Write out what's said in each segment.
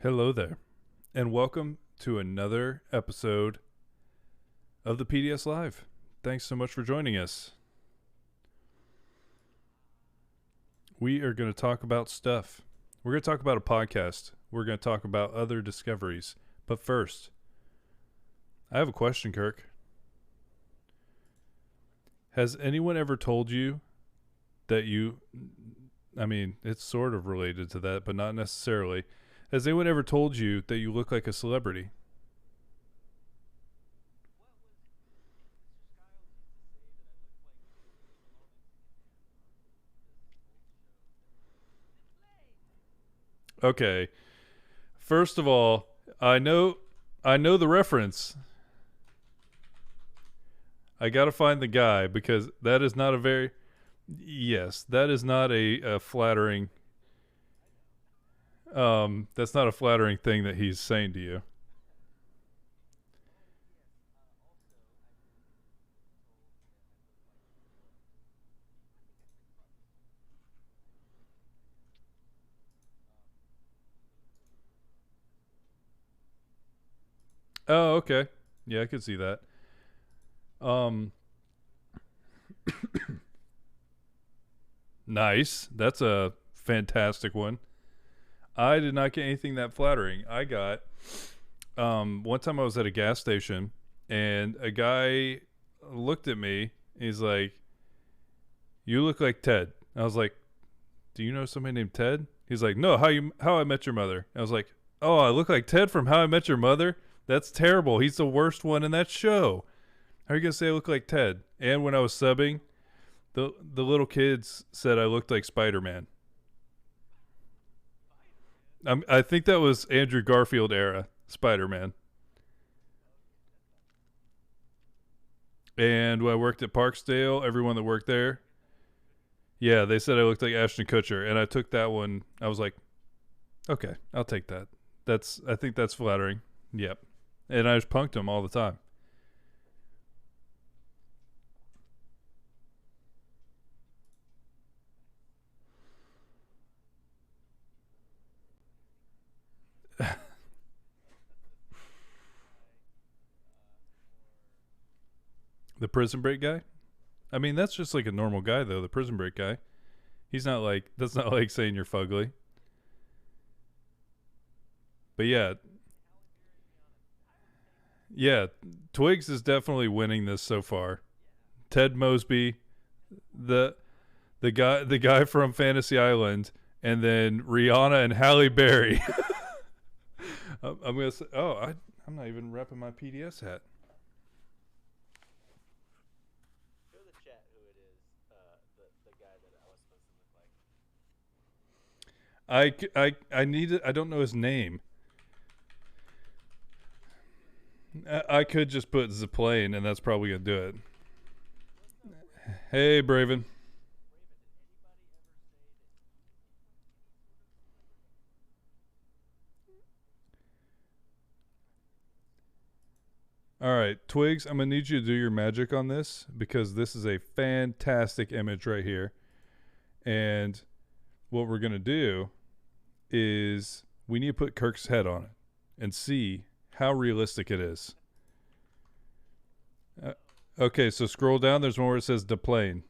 Hello there, and welcome to another episode of the PDS Live. Thanks so much for joining us. We are going to talk about stuff. We're going to talk about a podcast. We're going to talk about other discoveries. But first, I have a question, Kirk. Has anyone ever told you that it's sort of related to that, but not necessarily. Has anyone ever told you that you look like a celebrity? Okay. First of all, I know the reference. I got to find the guy because that is not that is not a flattering that's not a flattering thing that he's saying to you. Oh, okay. Yeah, I could see that. Um Nice. That's a fantastic one. I did not get anything that flattering. I got one time I was at a gas station and a guy looked at me. He's like, "You look like Ted." I was like, "Do you know somebody named Ted?" He's like, "No, How I Met Your Mother." I was like, "Oh, I look like Ted from How I Met Your Mother? That's terrible. He's the worst one in that show. How are you gonna say I look like Ted?" And when I was subbing, the little kids said I looked like Spider-Man. I think that was Andrew Garfield era Spider-Man. And when I worked at Parksdale, everyone that worked there, yeah, they said I looked like Ashton Kutcher, and I took that one. I was like, okay, I'll take that. I think that's flattering. Yep. And I just punked him all the time. The Prison Break guy? I mean, that's just like a normal guy though, the Prison Break guy. He's not like that's not like saying you're fugly. But yeah, yeah, Twigs is definitely winning this so far. Ted Mosby, the the guy from Fantasy Island, and then Rihanna and Halle Berry. I'm gonna say, I'm not even repping my PDS hat. I need it. I don't know his name. I could just put Zaplane, and that's probably gonna do it. Hey, Braven. All right, Twigs. I'm gonna need you to do your magic on this because this is a fantastic image right here. And what we're gonna do is we need to put Kirk's head on it and see how realistic it is. Uh, okay, so scroll down. There's one where it says "deplane"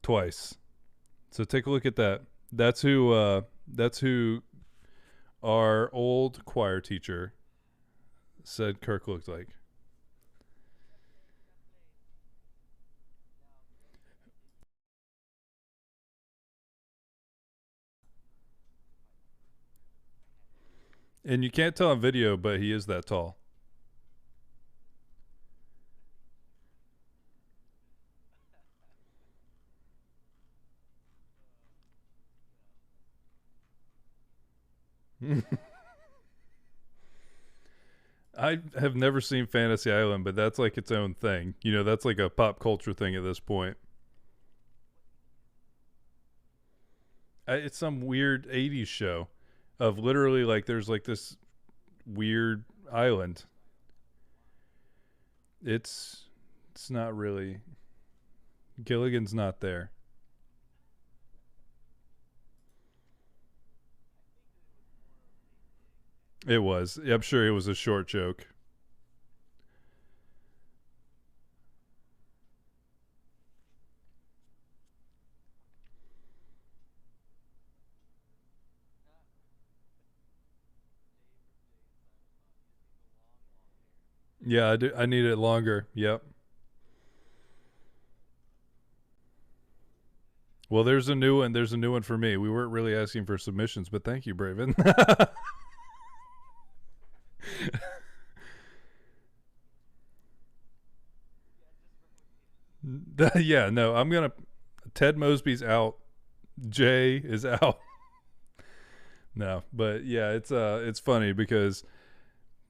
twice. So take a look at that. That's who. That's who our old choir teacher said Kirk looked like. And you can't tell on video, but he is that tall. I have never seen Fantasy Island, but that's like its own thing. You know, that's like a pop culture thing at this point. It's some weird 80s show of literally like there's like this weird island. It's not really Gilligan's not there. It was. I'm sure it was a short joke. Yeah, I do. I need it longer. Yep. Well, there's a new one. There's a new one for me. We weren't really asking for submissions, but thank you, Braven. Yeah, no, I'm gonna. Ted Mosby's out. Jay is out. No, but yeah, it's funny because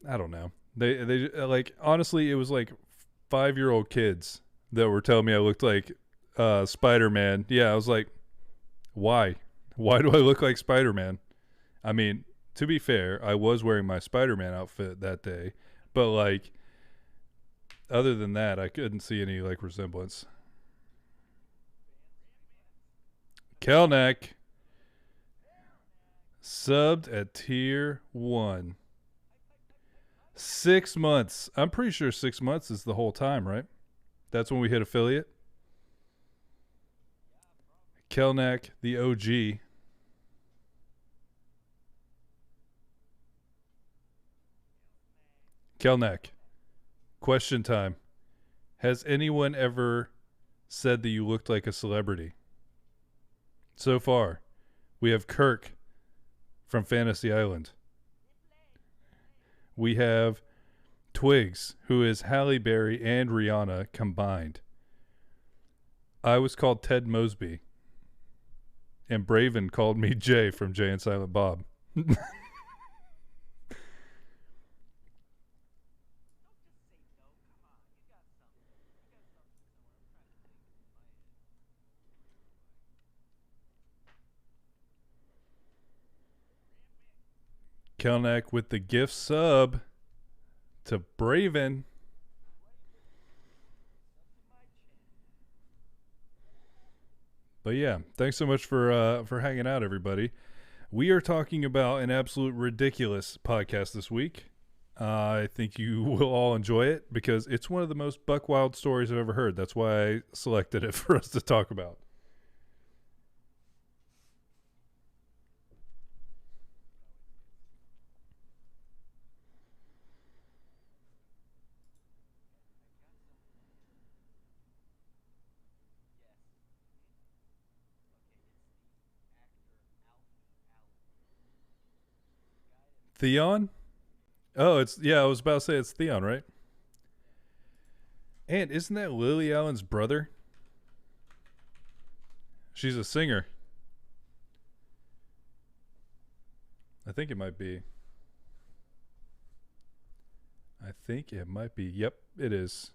I don't know. They like honestly, it was like 5 year old kids that were telling me I looked like Spider Man. Yeah, I was like, why? Why do I look like Spider Man? I mean, to be fair, I was wearing my Spider Man outfit that day, but like other than that, I couldn't see any like resemblance. Kelneck subbed at tier one. 6 months. I'm pretty sure 6 months is the whole time, right? That's when we hit affiliate. Kelneck, the OG. Kelneck, question time. Has anyone ever said that you looked like a celebrity? So far, we have Kirk from Fantasy Island. We have Twigs, who is Halle Berry and Rihanna combined. I was called Ted Mosby, and Braven called me Jay from Jay and Silent Bob. Kelneck with the gift sub to Braven. But yeah, thanks so much for hanging out, everybody. We are talking about an absolute ridiculous podcast this week. I think you will all enjoy it because it's one of the most buck wild stories I've ever heard. That's why I selected it for us to talk about. Theon? Oh, it's yeah. I was about to say it's Theon, right? And isn't that Lily Allen's brother? She's a singer. I think it might be. I think it might be. Yep, it is.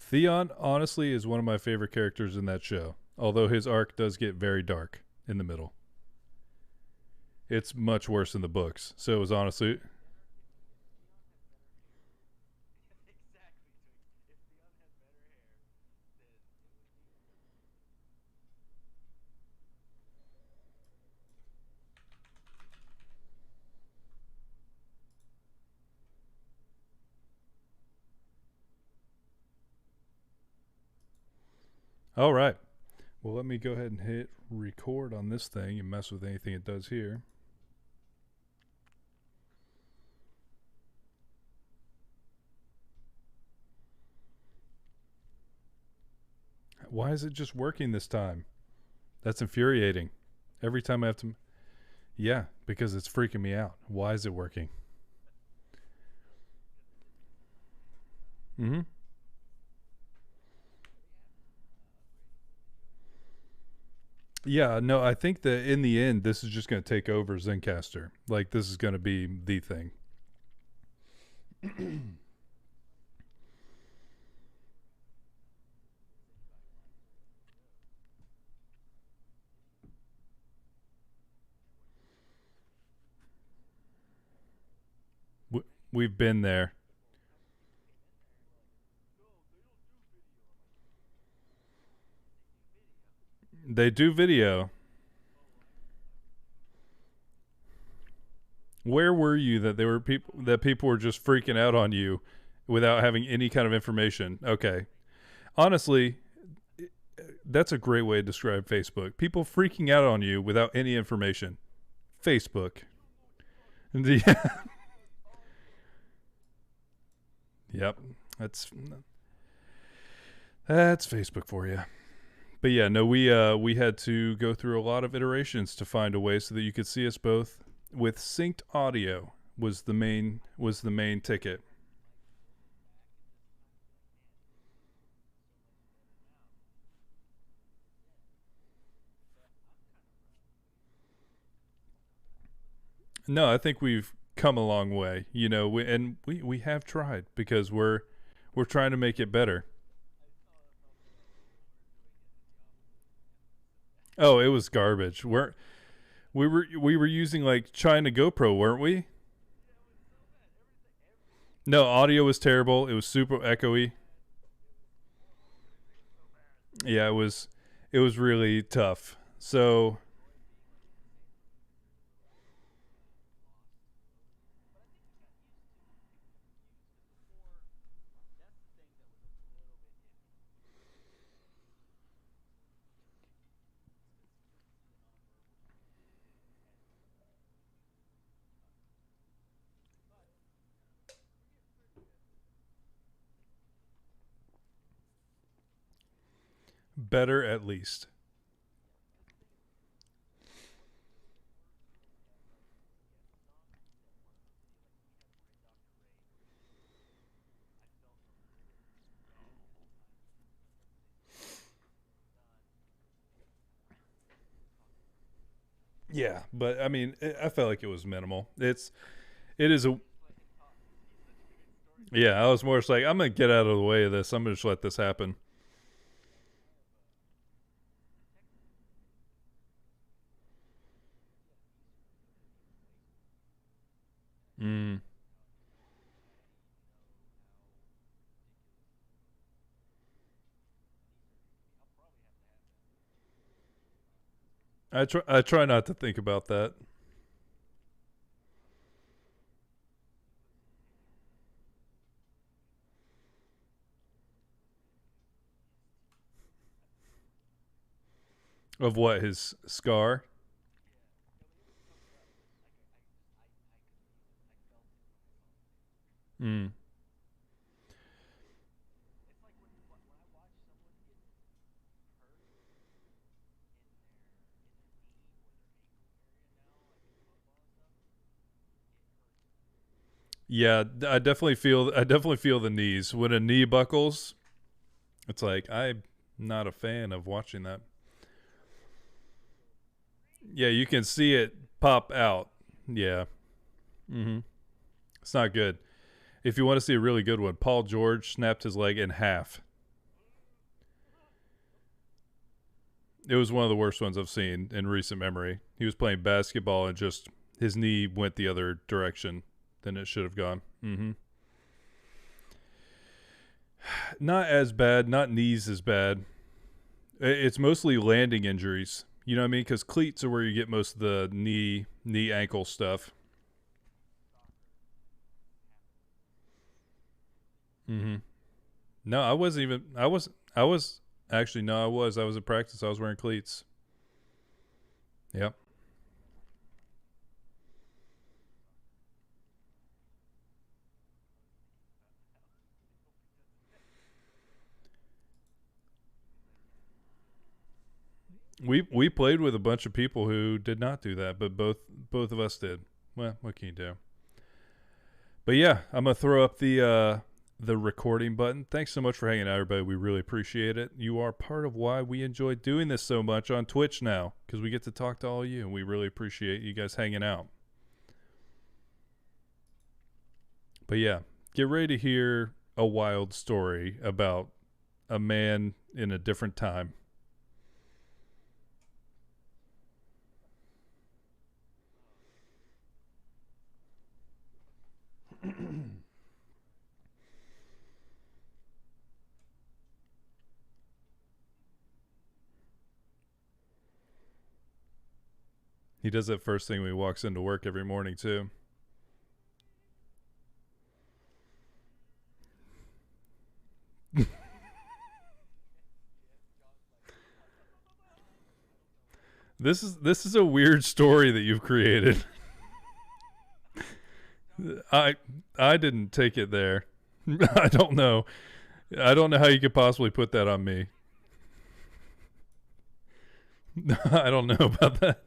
Theon honestly is one of my favorite characters in that show. Although his arc does get very dark in the middle. It's much worse in the books. So it was honestly all right. Well, let me go ahead and hit record on this thing and mess with anything it does here. Why is it just working this time? That's infuriating. Every time I have to. Yeah, because it's freaking me out. Why is it working? Mm hmm. Yeah, no, I think that in the end, this is just going to take over Zencaster. Like, this is going to be the thing. We've been there. They do video. Where were you that there were people were just freaking out on you without having any kind of information? Okay. Honestly, that's a great way to describe Facebook. People freaking out on you without any information. Facebook. Yeah. Yep. That's Facebook for you. But yeah, no, we had to go through a lot of iterations to find a way so that you could see us both with synced audio was the main ticket. No, I think we've come a long way, we have tried because we're trying to make it better. Oh, it was garbage. We were using like China GoPro, weren't we? No, audio was terrible. It was super echoey. Yeah, it was really tough. So, better at least. Yeah, but I mean, I felt like it was minimal. It is a Yeah, I was more just like I'm gonna get out of the way of this. I'm gonna just let this happen. Mm. I try not to think about that. Of what, his scar? Mm. Yeah, I definitely feel the knees when a knee buckles. It's like I'm not a fan of watching that. Yeah, you can see it pop out. Yeah. Mm-hmm. It's not good. If you want to see a really good one, Paul George snapped his leg in half. It was one of the worst ones I've seen in recent memory. He was playing basketball and just his knee went the other direction than it should have gone. Mm-hmm. Not as bad, not knees as bad. It's mostly landing injuries. You know what I mean? Because cleats are where you get most of the knee ankle stuff. Mm-hmm. No, I wasn't even. I was actually no. I was at practice. I was wearing cleats. Yep. We played with a bunch of people who did not do that, but both of us did. Well, what can you do? But yeah, I'm gonna throw up the the recording button. Thanks so much for hanging out, everybody. We really appreciate it. You are part of why we enjoy doing this so much on Twitch now, because we get to talk to all of you, and we really appreciate you guys hanging out. But yeah, get ready to hear a wild story about a man in a different time. He does that first thing when he walks into work every morning, too. This is a weird story that you've created. I didn't take it there. I don't know. I don't know how you could possibly put that on me. I don't know about that.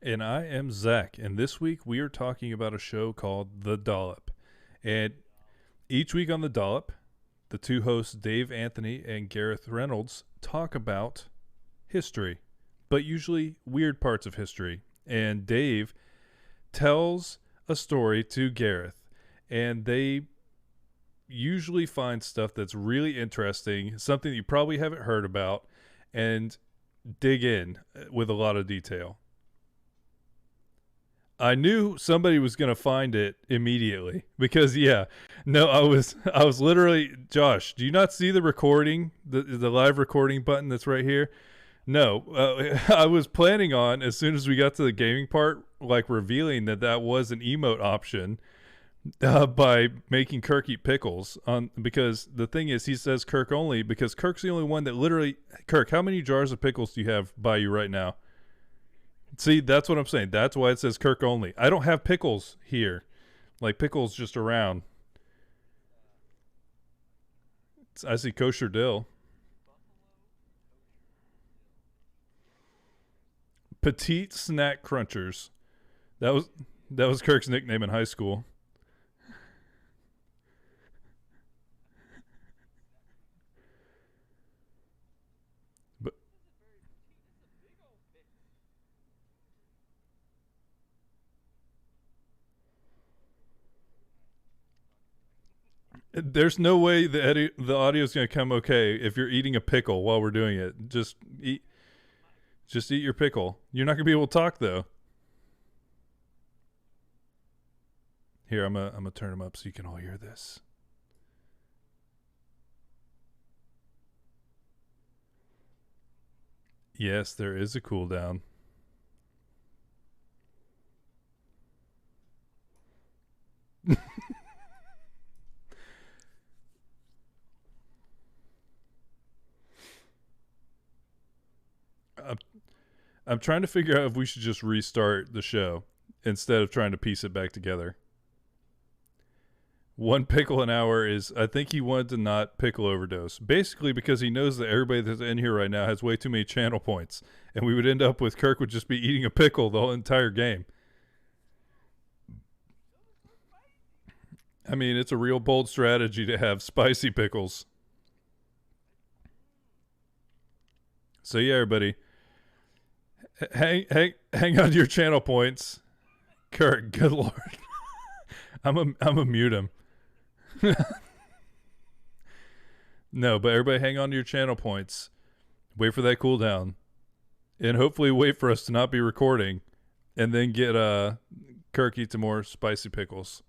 And I am Zach, and this week we are talking about a show called The Dollop. And each week on The Dollop, the two hosts, Dave Anthony and Gareth Reynolds, talk about history, but usually weird parts of history. And Dave tells a story to Gareth, and they usually find stuff that's really interesting, something you probably haven't heard about, and dig in with a lot of detail. I knew somebody was going to find it immediately because I was literally, Josh, do you not see the recording, the live recording button that's right here? No, I was planning on, as soon as we got to the gaming part, like revealing that was an emote option by making Kirk eat pickles on, because the thing is, he says Kirk only because Kirk's the only one that literally, Kirk, how many jars of pickles do you have by you right now? See, that's what I'm saying. That's why it says Kirk only. I don't have pickles here. Like, pickles just around. I see kosher dill. Petite snack crunchers. That was Kirk's nickname in high school. But there's no way the audio is going to come okay if you're eating a pickle while we're doing it. Just eat your pickle. You're not going to be able to talk though. Here, I'm gonna turn them up so you can all hear this. Yes, there is a cooldown. I'm, I'm trying to figure out if we should just restart the show instead of trying to piece it back together. One pickle an hour is, I think he wanted to not pickle overdose. Basically because he knows that everybody that's in here right now has way too many channel points. And we would end up with Kirk would just be eating a pickle the whole entire game. I mean, it's a real bold strategy to have spicy pickles. So yeah, everybody, hang on to your channel points. Kirk, good lord, I'm a mute him. No, but everybody, hang on to your channel points. Wait for that cooldown, and hopefully wait for us to not be recording, and then get Kirk eat some more spicy pickles.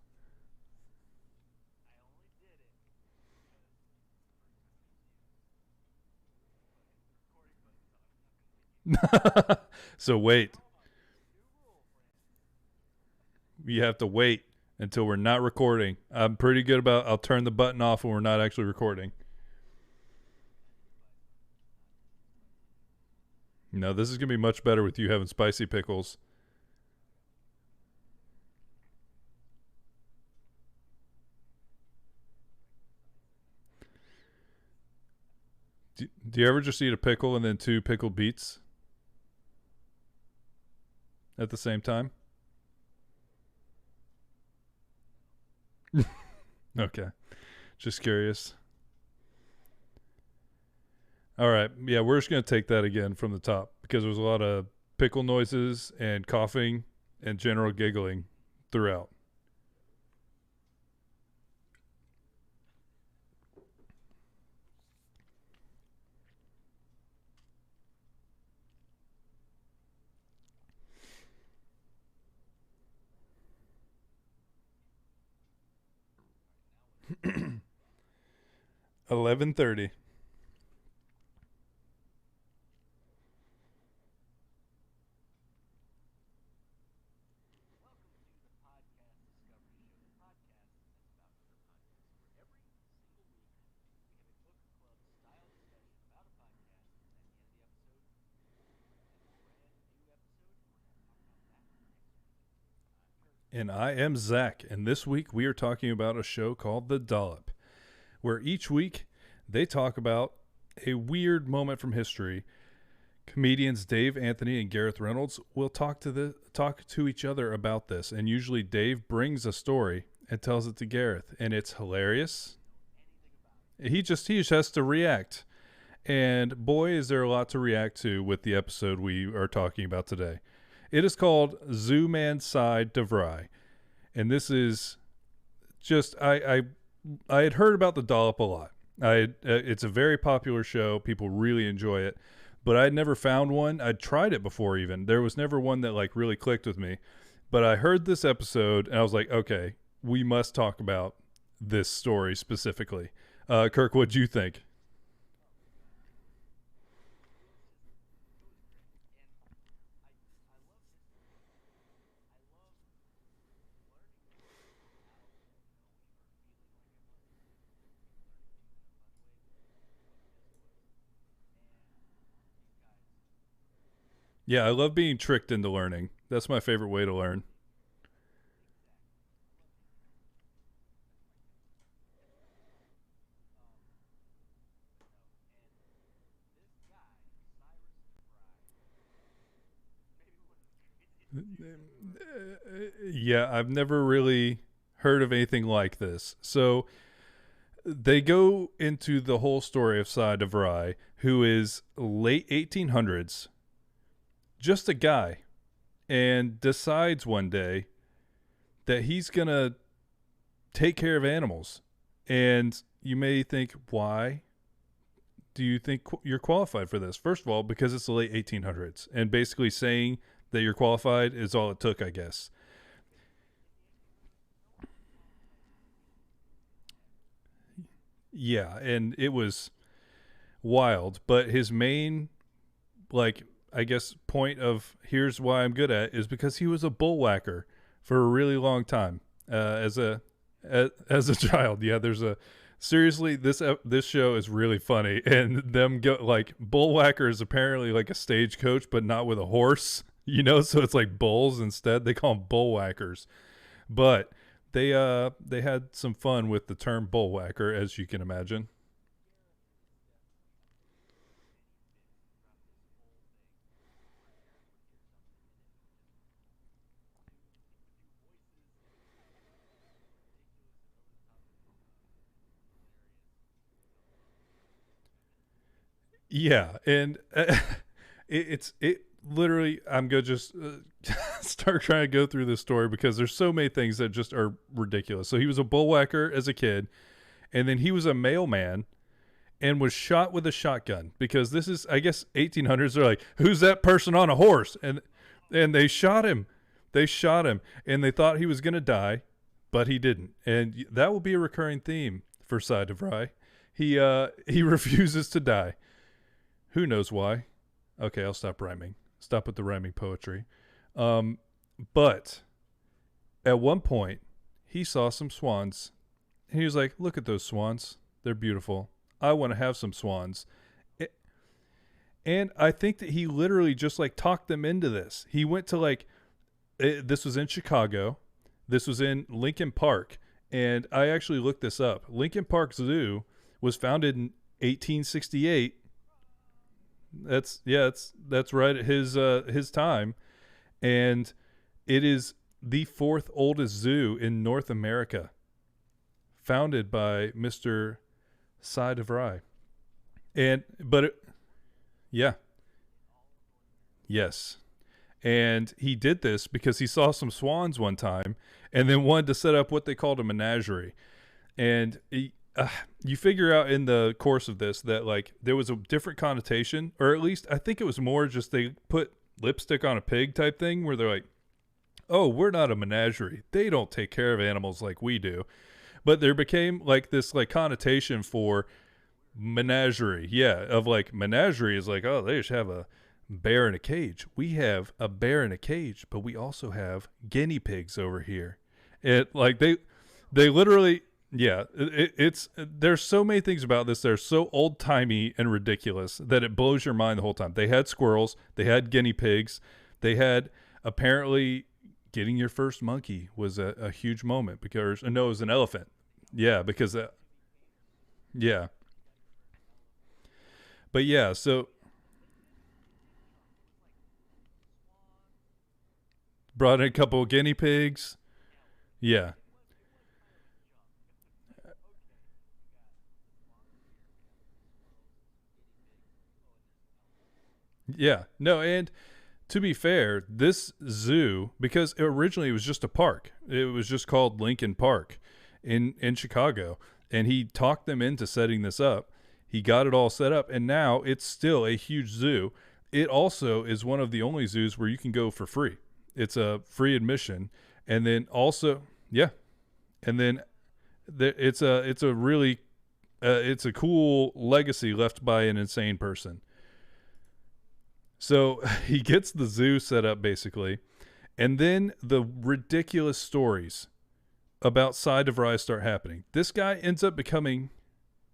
So wait. You have to wait until we're not recording. I'm pretty good about I'll turn the button off when we're not actually recording. No, this is going to be much better with you having spicy pickles. Do you ever just eat a pickle and then two pickled beets at the same time? Okay. Just curious. All right. Yeah, we're just going to take that again from the top because there was a lot of pickle noises and coughing and general giggling throughout. Right. 11:30. And I am Zach, and this week we are talking about a show called The Dollop, where each week they talk about a weird moment from history. Comedians Dave Anthony and Gareth Reynolds will talk to each other about this, and usually Dave brings a story and tells it to Gareth, and it's hilarious. He just has to react, and boy, is there a lot to react to with the episode we are talking about today. It is called Zooman Side DeVry, and this is just I had heard about the Dollop a lot. It's a very popular show. People really enjoy it, but I'd never found one. I'd tried it before. Even there was never one that like really clicked with me. But I heard this episode and I was like, okay, we must talk about this story specifically. Kirk, what'd you think? Yeah, I love being tricked into learning. That's my favorite way to learn. Yeah, I've never really heard of anything like this. So they go into the whole story of Cy DeVry, who is late 1800s, just a guy, and decides one day that he's going to take care of animals. And you may think, why do you think you're qualified for this? First of all, because it's the late 1800s, and basically saying that you're qualified is all it took, I guess. Yeah, and it was wild. But his main, like, I guess, point of here's why I'm good at is because he was a bullwhacker for a really long time as a child. Yeah, there's a seriously this show is really funny, and them go like bullwhacker is apparently like a stagecoach, but not with a horse. You know, so it's like bulls instead. They call them bullwhackers, but they had some fun with the term bullwhacker, as you can imagine. Yeah, and it literally I'm gonna just start trying to go through this story because there's so many things that just are ridiculous. So he was a bullwhacker as a kid, and then he was a mailman and was shot with a shotgun because this is I guess 1800s. They're like, who's that person on a horse? And they shot him. They shot him, and they thought he was gonna die, but he didn't. And that will be a recurring theme for Cy DeVry. He refuses to die. Who knows why? Okay, I'll stop rhyming. Stop with the rhyming poetry. Um, but at one point, he saw some swans. And he was like, "Look at those swans. They're beautiful. I want to have some swans." And I think that he literally just like talked them into this. He went to like this was in Chicago. This was in Lincoln Park, and I actually looked this up. Lincoln Park Zoo was founded in 1868. That's right at his time, and it is the fourth oldest zoo in North America, founded by Mr. Cy DeVry. And but it, yeah, yes. And he did this because he saw some swans one time and then wanted to set up what they called a menagerie. And you figure out in the course of this that like there was a different connotation, or at least I think it was more just they put lipstick on a pig type thing where they're like, oh, we're not a menagerie. They don't take care of animals like we do. But there became like this like connotation for menagerie. Yeah, of like menagerie is like, oh, they just have a bear in a cage. We have a bear in a cage, but we also have guinea pigs over here. It like they literally yeah, it's there's so many things about this that are so old timey and ridiculous that it blows your mind the whole time. They had squirrels, they had guinea pigs, they had apparently getting your first monkey was a huge moment because no, it was an elephant. Yeah, because yeah, but yeah, so brought in a couple of guinea pigs. Yeah, yeah, no, and to be fair, this zoo, because originally it was just a park, it was just called Lincoln Park in Chicago, and he talked them into setting this up. He got it all set up, and now it's still a huge zoo. It also is one of the only zoos where you can go for free. It's a free admission, and then also, yeah, and then it's a really it's a cool legacy left by an insane person. So he gets the zoo set up basically, and then the ridiculous stories about Side of Rise start happening. This guy ends up becoming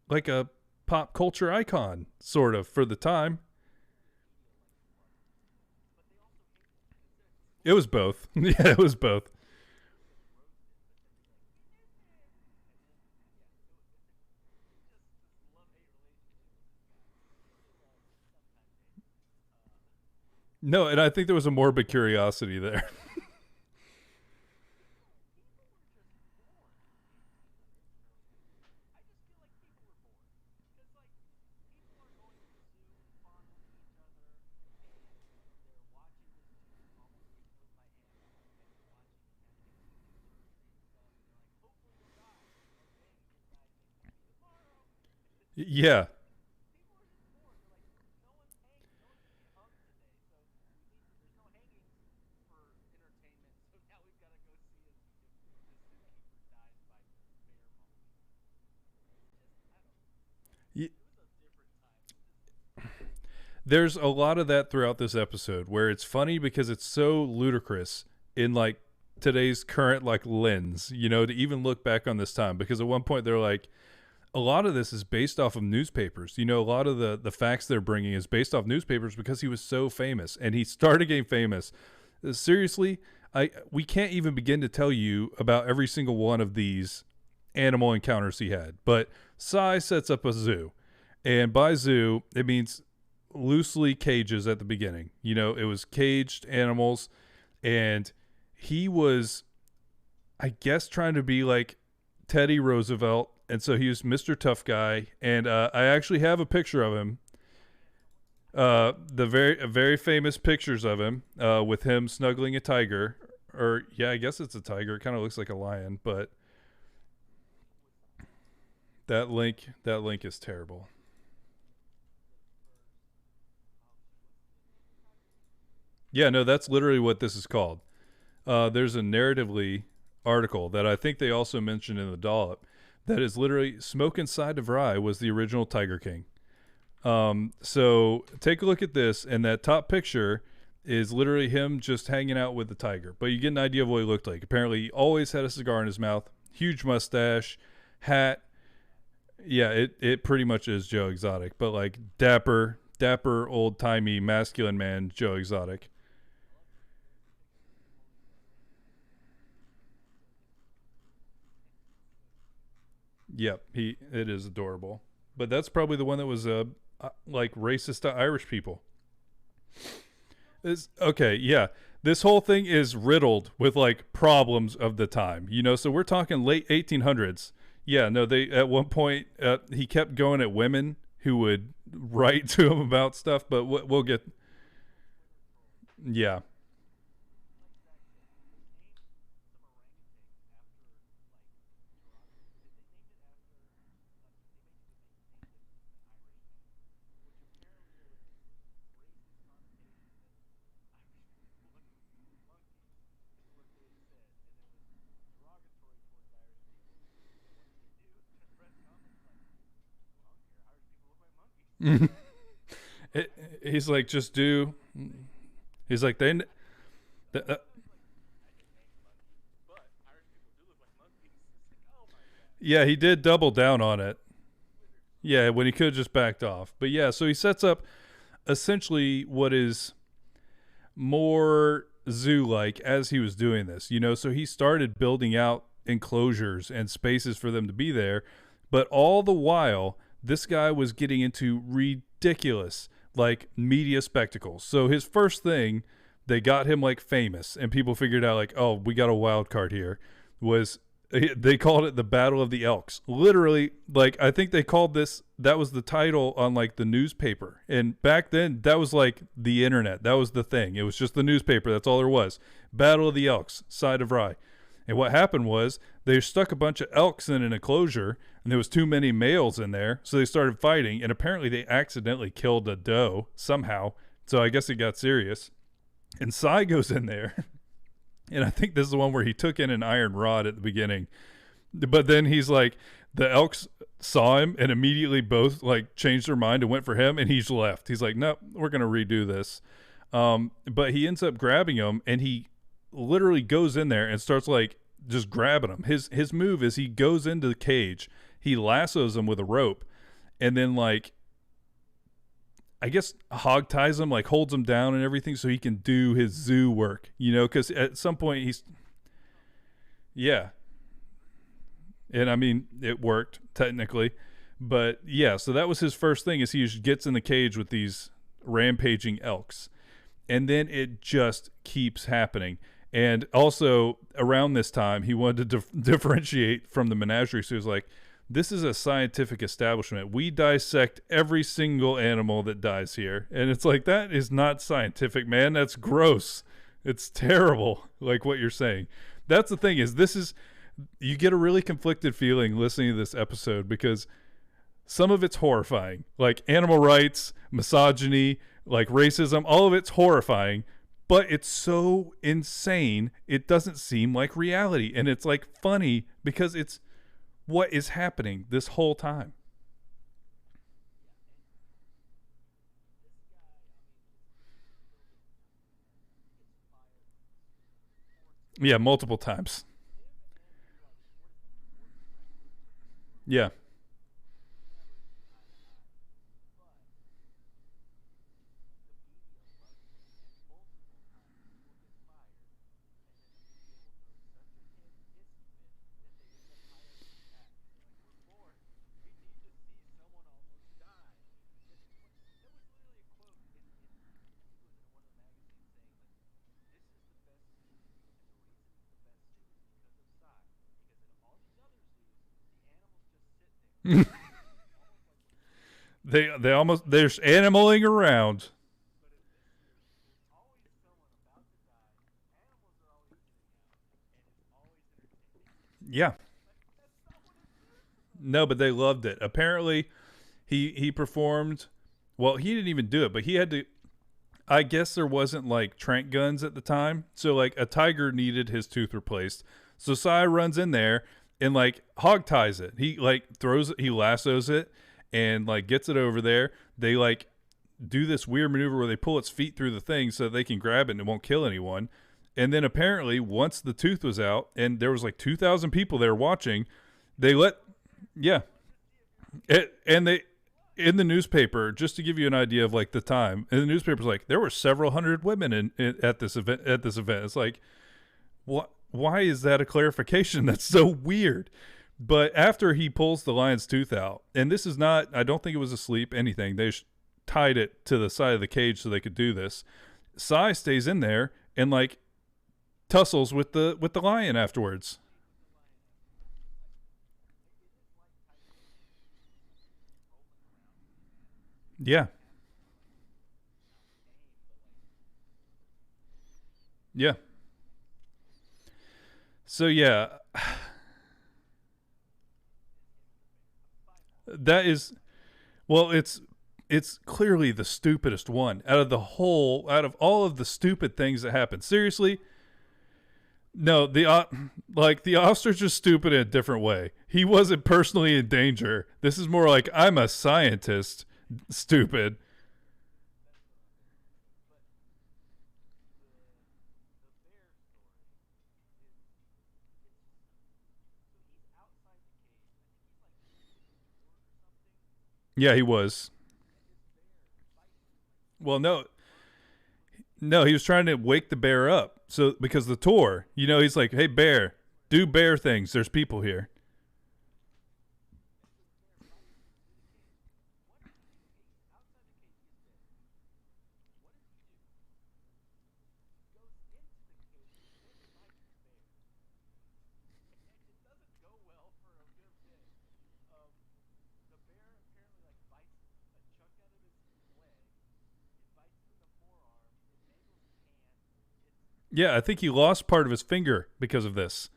like a pop culture icon, sort of, for the time. It was both. Yeah, it was both. No, and I think there was a morbid curiosity there. Yeah. There's a lot of that throughout this episode where it's funny because it's so ludicrous in like today's current like lens, to even look back on this time, because at one point they're like, a lot of this is based off of newspapers. A lot of the facts they're bringing is based off newspapers because he was so famous and he started getting famous. Seriously, I we can't even begin to tell you about every single one of these animal encounters he had. But Cy sets up a zoo, and by zoo it means loosely cages at the beginning. It was caged animals, and he was, I guess, trying to be like Teddy Roosevelt, and so he was Mr. Tough Guy. And I actually have a picture of him. The very famous pictures of him with him snuggling a tiger, or yeah, I guess it's a tiger. It kind of looks like a lion, but that link is terrible. Yeah, no, that's literally what this is called. There's a narratively article that I think they also mentioned in the dollop that is literally Smoke Inside of Rye was the original Tiger King. So take a look at this, and that top picture is literally him just hanging out with the tiger. But you get an idea of what he looked like. Apparently, he always had a cigar in his mouth, huge mustache, hat. Yeah, it pretty much is Joe Exotic, but like dapper, old timey, masculine man, Joe Exotic. Yep, it is adorable. But that's probably the one that was like racist to Irish people. Is okay, yeah. This whole thing is riddled with like problems of the time, So we're talking late 1800s. Yeah, no, they at one point he kept going at women who would write to him about stuff, but we'll get. Yeah. it, he's like, just do. He's like, th- uh, yeah, he did double down on it. Yeah, when he could have just backed off. But yeah, so he sets up essentially what is more zoo like as he was doing this. So he started building out enclosures and spaces for them to be there, but all the while this guy was getting into ridiculous like media spectacles. So his first thing, they got him like famous and people figured out like, oh, we got a wild card here, was they called it the Battle of the Elks. Literally, like I think they called this, that was the title on like the newspaper. And back then that was like the internet. That was the thing. It was just the newspaper. That's all there was. Battle of the Elks, Side of Rye. And what happened was they stuck a bunch of elks in an enclosure and there was too many males in there. So they started fighting and apparently they accidentally killed a doe somehow. So I guess it got serious. And Cy goes in there. And I think this is the one where he took in an iron rod at the beginning. But then he's like, the elks saw him and immediately both like changed their mind and went for him. And he's left. He's like, nope, we're going to redo this. But he ends up grabbing him and he literally goes in there and starts like just grabbing him. His move is he goes into the cage, he lassos him with a rope, and then like I guess hog ties him, like holds him down and everything so he can do his zoo work, because at some point yeah. And I mean, it worked technically, but yeah, so that was his first thing is he just gets in the cage with these rampaging elks. And then it just keeps happening. And also around this time, he wanted to differentiate from the menagerie. So he was like, this is a scientific establishment. We dissect every single animal that dies here. And it's like, that is not scientific, man. That's gross. It's terrible, like what you're saying. That's the thing is you get a really conflicted feeling listening to this episode because some of it's horrifying, like animal rights, misogyny, like racism, all of it's horrifying, but it's so insane it doesn't seem like reality. And it's like funny because it's what is happening this whole time. Yeah, multiple times. Yeah. They almost there's animaling around. Yeah. No, but they loved it. Apparently, he performed. Well, he didn't even do it, but he had to. I guess there wasn't like trank guns at the time, so like a tiger needed his tooth replaced. So Sai runs in there and like hog ties it. He like he lassos it and like gets it over there. they like do this weird maneuver where they pull its feet through the thing so they can grab it and it won't kill anyone. And then apparently once the tooth was out and there was like 2,000 people there watching, they let, yeah, and they, in the newspaper, just to give you an idea of like the time, in the newspaper's like there were several hundred women at this event. It's like, what? Why is that a clarification? That's so weird. But after he pulls the lion's tooth out, and this is not, I don't think it was asleep, anything. They tied it to the side of the cage so they could do this. Sai stays in there and like tussles with the lion afterwards. Yeah. Yeah. So yeah, that is, well, it's clearly the stupidest one out of all of the stupid things that happened. Seriously, no, like the ostrich is stupid in a different way. He wasn't personally in danger. This is more like I'm a scientist, stupid. Yeah, he was. Well, no, no, he was trying to wake the bear up. So because the tour, he's like, "Hey, bear, do bear things. There's people here." Yeah, I think he lost part of his finger because of this.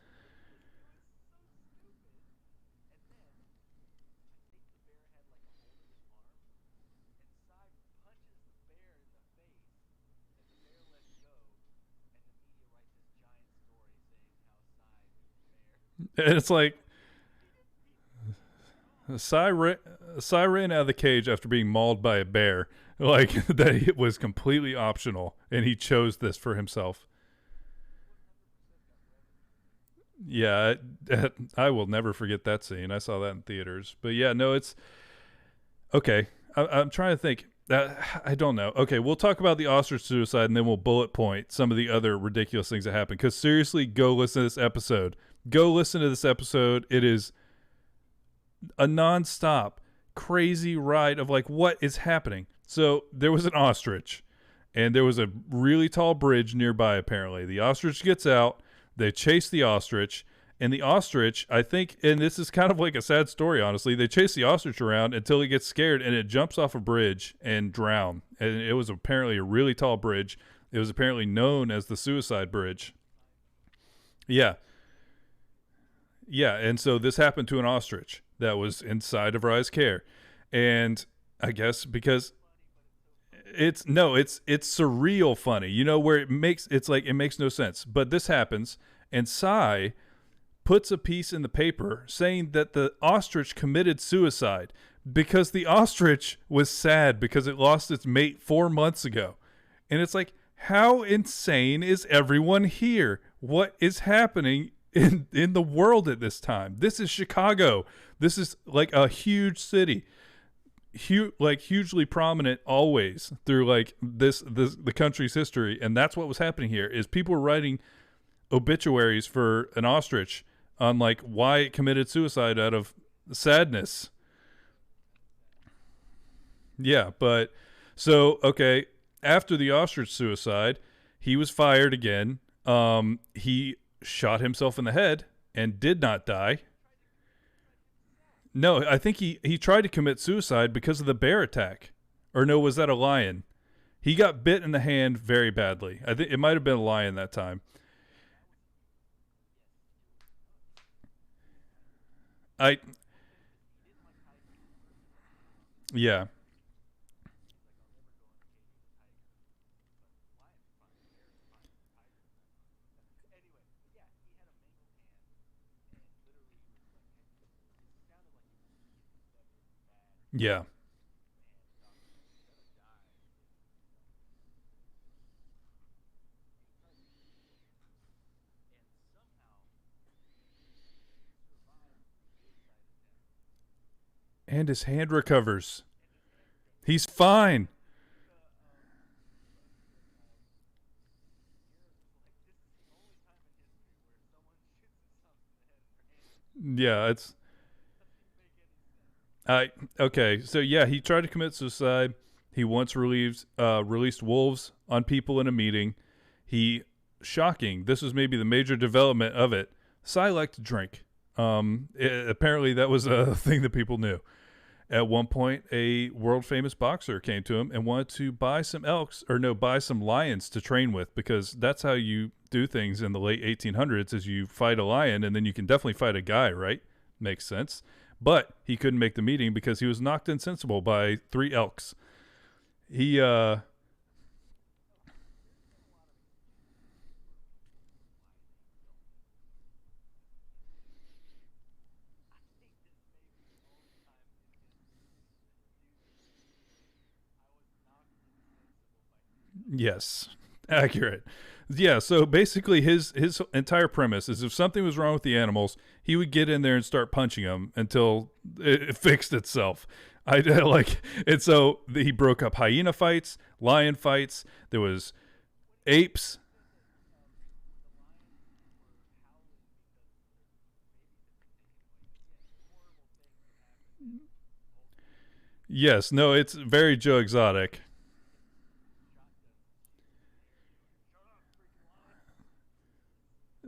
And it's like Cy, ra- Cy ran out of the cage after being mauled by a bear. Like that, it was completely optional, and he chose this for himself. Yeah, I will never forget that scene. I saw that in theaters. But yeah, no, it's okay. I'm trying to think. I don't know. Okay, we'll talk about the ostrich suicide, and then we'll bullet point some of the other ridiculous things that happened. Because seriously, go listen to this episode. Go listen to this episode. It is a nonstop crazy ride of like what is happening. So there was an ostrich, and there was a really tall bridge nearby. Apparently, the ostrich gets out. They chase the ostrich, and the ostrich, I think, and this is kind of like a sad story, honestly. They chase the ostrich around until it gets scared and it jumps off a bridge and drown. And it was apparently a really tall bridge. It was apparently known as the suicide bridge. Yeah, yeah, and so this happened to an ostrich that was inside of Rye's care, and I guess because it's no, it's surreal funny, where it's like it makes no sense. But this happens, and Sai puts a piece in the paper saying that the ostrich committed suicide because the ostrich was sad because it lost its mate 4 months ago, and it's like, how insane is everyone here? What is happening in the world at this time? This is Chicago. This is like a huge city, like hugely prominent always through like this the country's history, and that's what was happening here. Is people were writing obituaries for an ostrich on like why it committed suicide out of sadness. Yeah, but so okay, after the ostrich suicide, he was fired again. He shot himself in the head and did not die. No, I think he tried to commit suicide because of the bear attack. Or no, was that a lion? He got bit in the hand very badly. I think it might have been a lion that time. I yeah. Yeah. And his hand recovers. He's fine. Yeah, it's I okay. So yeah, he tried to commit suicide. He once released wolves on people in a meeting. He shocking. This was maybe the major development of it. Psy liked to drink. Apparently that was a thing that people knew. At one point, a world famous boxer came to him and wanted to buy some elks, or no, buy some lions to train with, because that's how you do things in the late 1800s. Is you fight a lion and then you can definitely fight a guy, right? Makes sense. But he couldn't make the meeting because he was knocked insensible by three elks. He Yes, accurate. Yeah, so basically his entire premise is if something was wrong with the animals, he would get in there and start punching them until it fixed itself. I like and so he broke up hyena fights, lion fights. There was apes. Yes, no, it's very Joe Exotic.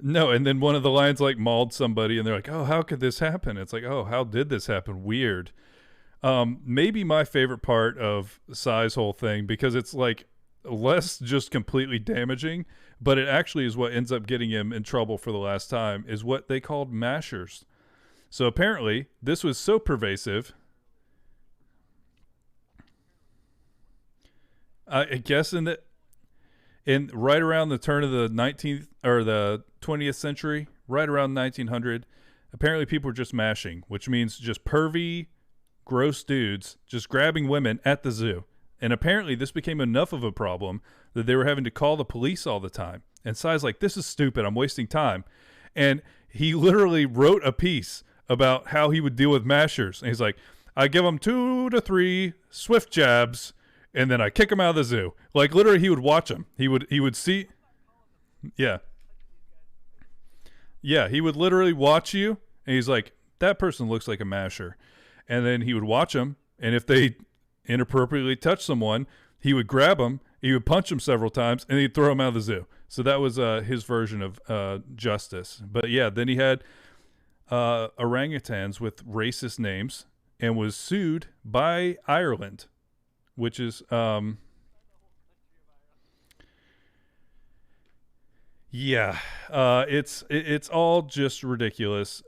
No, and then one of the lions like mauled somebody, and they're like, "Oh, how could this happen?" It's like, "Oh, how did this happen? Weird." Maybe my favorite part of Psy's whole thing, because it's like less just completely damaging, but it actually is what ends up getting him in trouble for the last time, is what they called mashers. So apparently, this was so pervasive. I guess in right around the turn of the 19th or the 20th century, right around 1900, apparently people were just mashing, which means just pervy, gross dudes just grabbing women at the zoo. And apparently, this became enough of a problem that they were having to call the police all the time. And Sai's like, "This is stupid. I'm wasting time." And he literally wrote a piece about how he would deal with mashers. And he's like, "I give them 2 to 3 swift jabs, and then I kick them out of the zoo." Like literally, he would watch them. He would see, yeah, yeah. He would literally watch you, and he's like, "That person looks like a masher." And then he would watch them, and if they inappropriately touched someone, he would grab them, he would punch them several times, and he'd throw them out of the zoo. So that was his version of justice. But yeah, then he had orangutans with racist names and was sued by Ireland, which is yeah, it's all just ridiculous.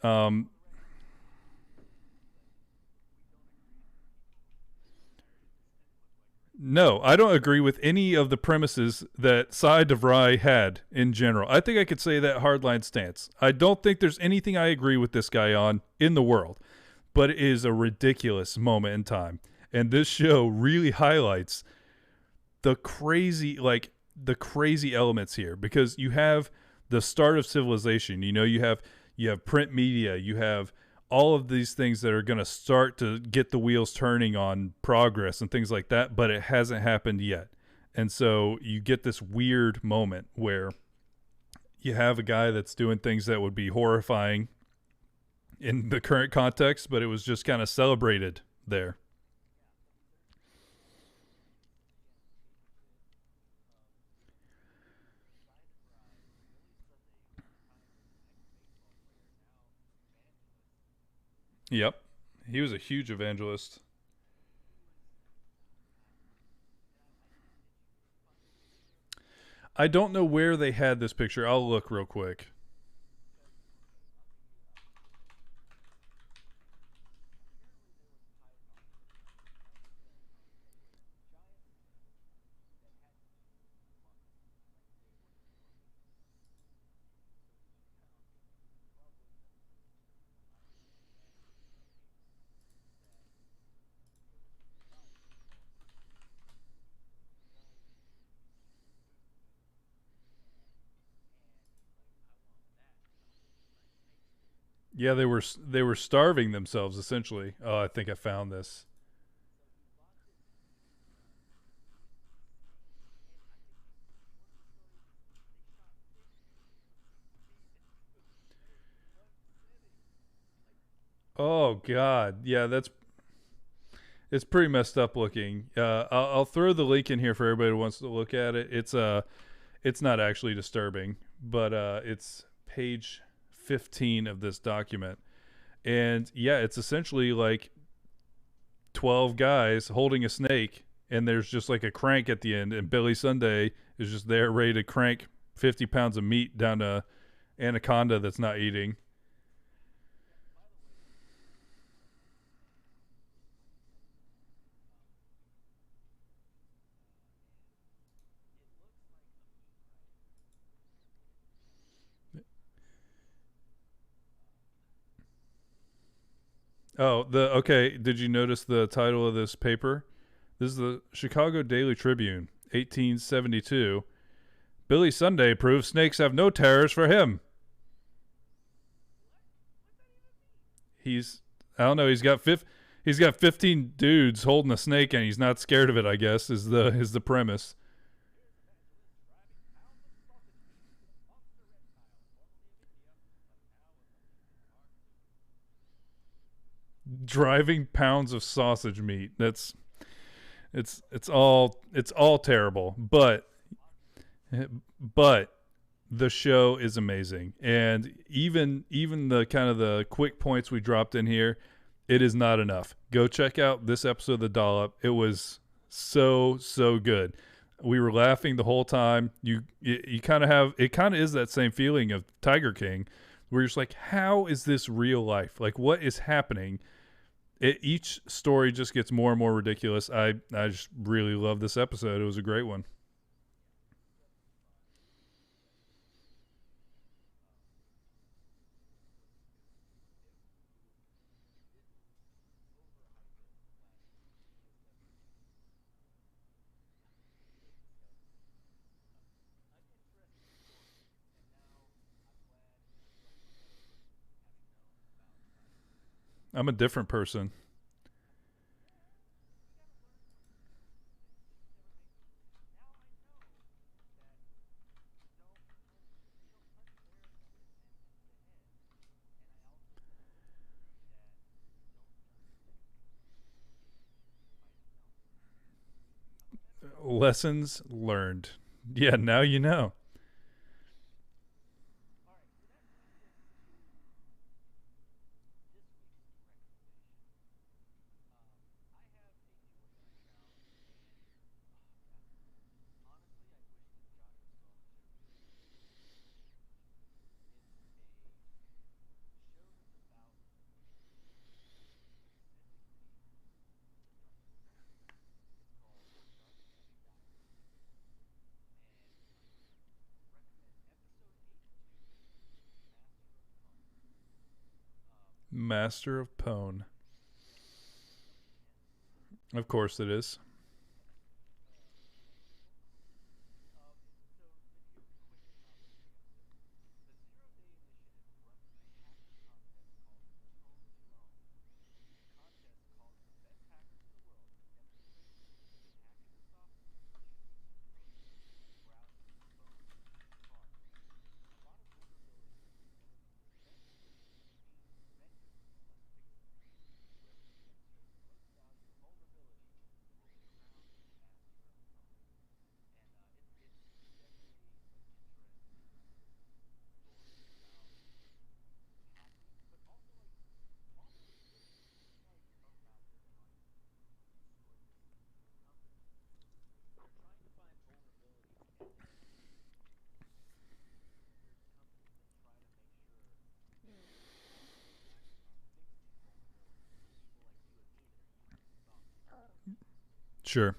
No, I don't agree with any of the premises that Cy DeVry had in general. I think I could say that hardline stance. I don't think there's anything I agree with this guy on in the world, but it is a ridiculous moment in time. And this show really highlights the crazy, like, the crazy elements here, because you have the start of civilization. You have print media, you have all of these things that are going to start to get the wheels turning on progress and things like that, but it hasn't happened yet. And so you get this weird moment where you have a guy that's doing things that would be horrifying in the current context, but it was just kind of celebrated there. Yep. He was a huge evangelist. I don't know where they had this picture. I'll look real quick. Yeah, they were starving themselves essentially. Oh, I think I found this. Oh God, yeah, that's it's pretty messed up looking. I'll throw the link in here for everybody who wants to look at it. It's not actually disturbing, but it's page 15 of this document, and yeah, it's essentially like 12 guys holding a snake, and there's just like a crank at the end, and Billy Sunday is just there ready to crank 50 pounds of meat down to anaconda that's not eating. Oh, the okay. Did you notice the title of this paper? This is the Chicago Daily Tribune, 1872. Billy Sunday proves snakes have no terrors for him. He's I don't know. He's got 15 dudes holding a snake and he's not scared of it. I guess is the premise. Driving pounds of sausage meat. It's all terrible. But the show is amazing, and even the kind of the quick points we dropped in here, it is not enough. Go check out this episode of the Dollop. It was so good. We were laughing the whole time. You kind of have it. Kind of is that same feeling of Tiger King, where you're just like, how is this real life? Like, what is happening? Each story just gets more and more ridiculous. I just really love this episode. It was a great one. I'm a different person. Lessons learned. Yeah, now you know. Master of Pone. Of course it is. Sure.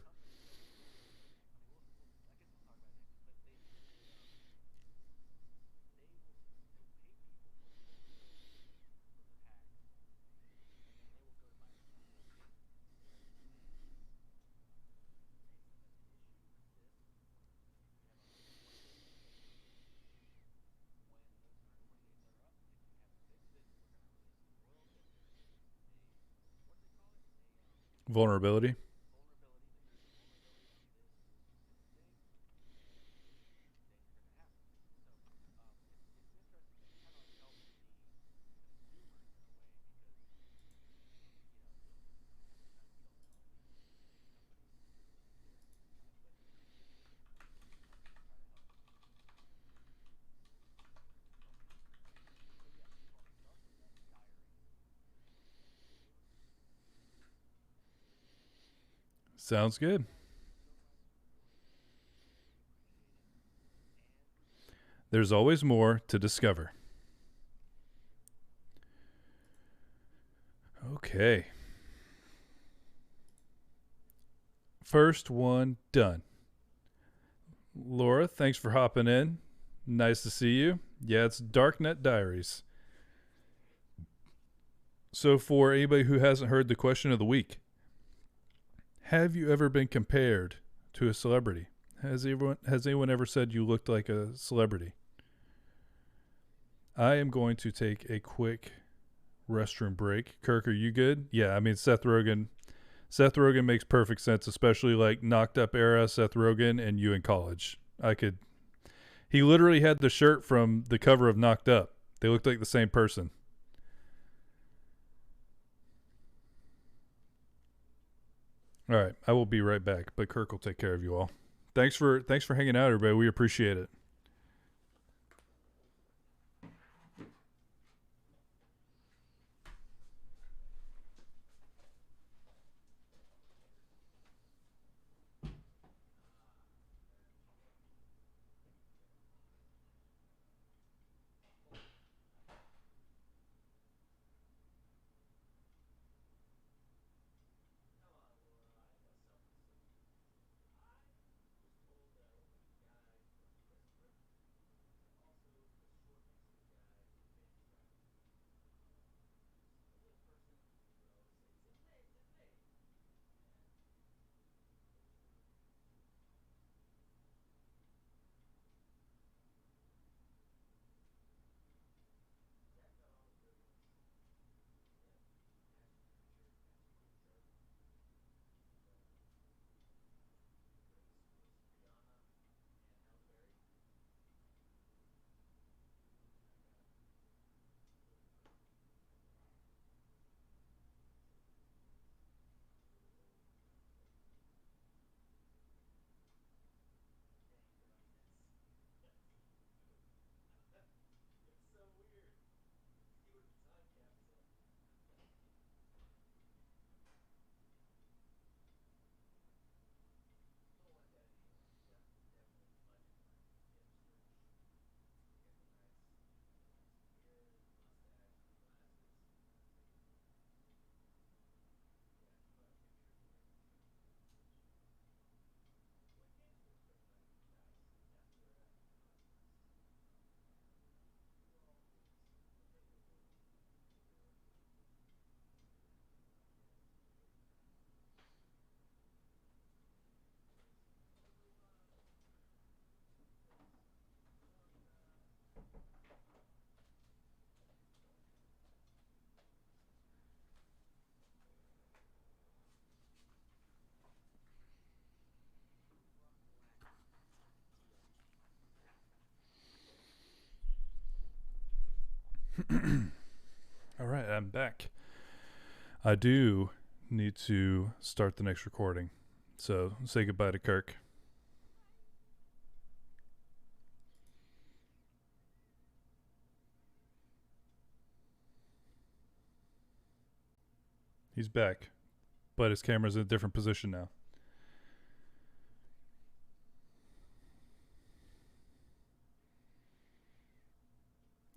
Vulnerability. Sounds good. There's always more to discover. Okay. First one done. Laura, thanks for hopping in. Nice to see you. Yeah, it's Darknet Diaries. So, for anybody who hasn't heard the question of the week, have you ever been compared to a celebrity? Has anyone ever said you looked like a celebrity? I am going to take a quick restroom break. Kirk, are you good? Yeah, I mean Seth Rogen. Seth Rogen makes perfect sense, especially like Knocked Up era Seth Rogen and you in college. I could. He literally had the shirt from the cover of Knocked Up. They looked like the same person. All right, I will be right back, but Kirk will take care of you all. Thanks for hanging out, everybody. We appreciate it. All right, I'm back. I do need to start the next recording. So say goodbye to Kirk. He's back, but his camera's in a different position now.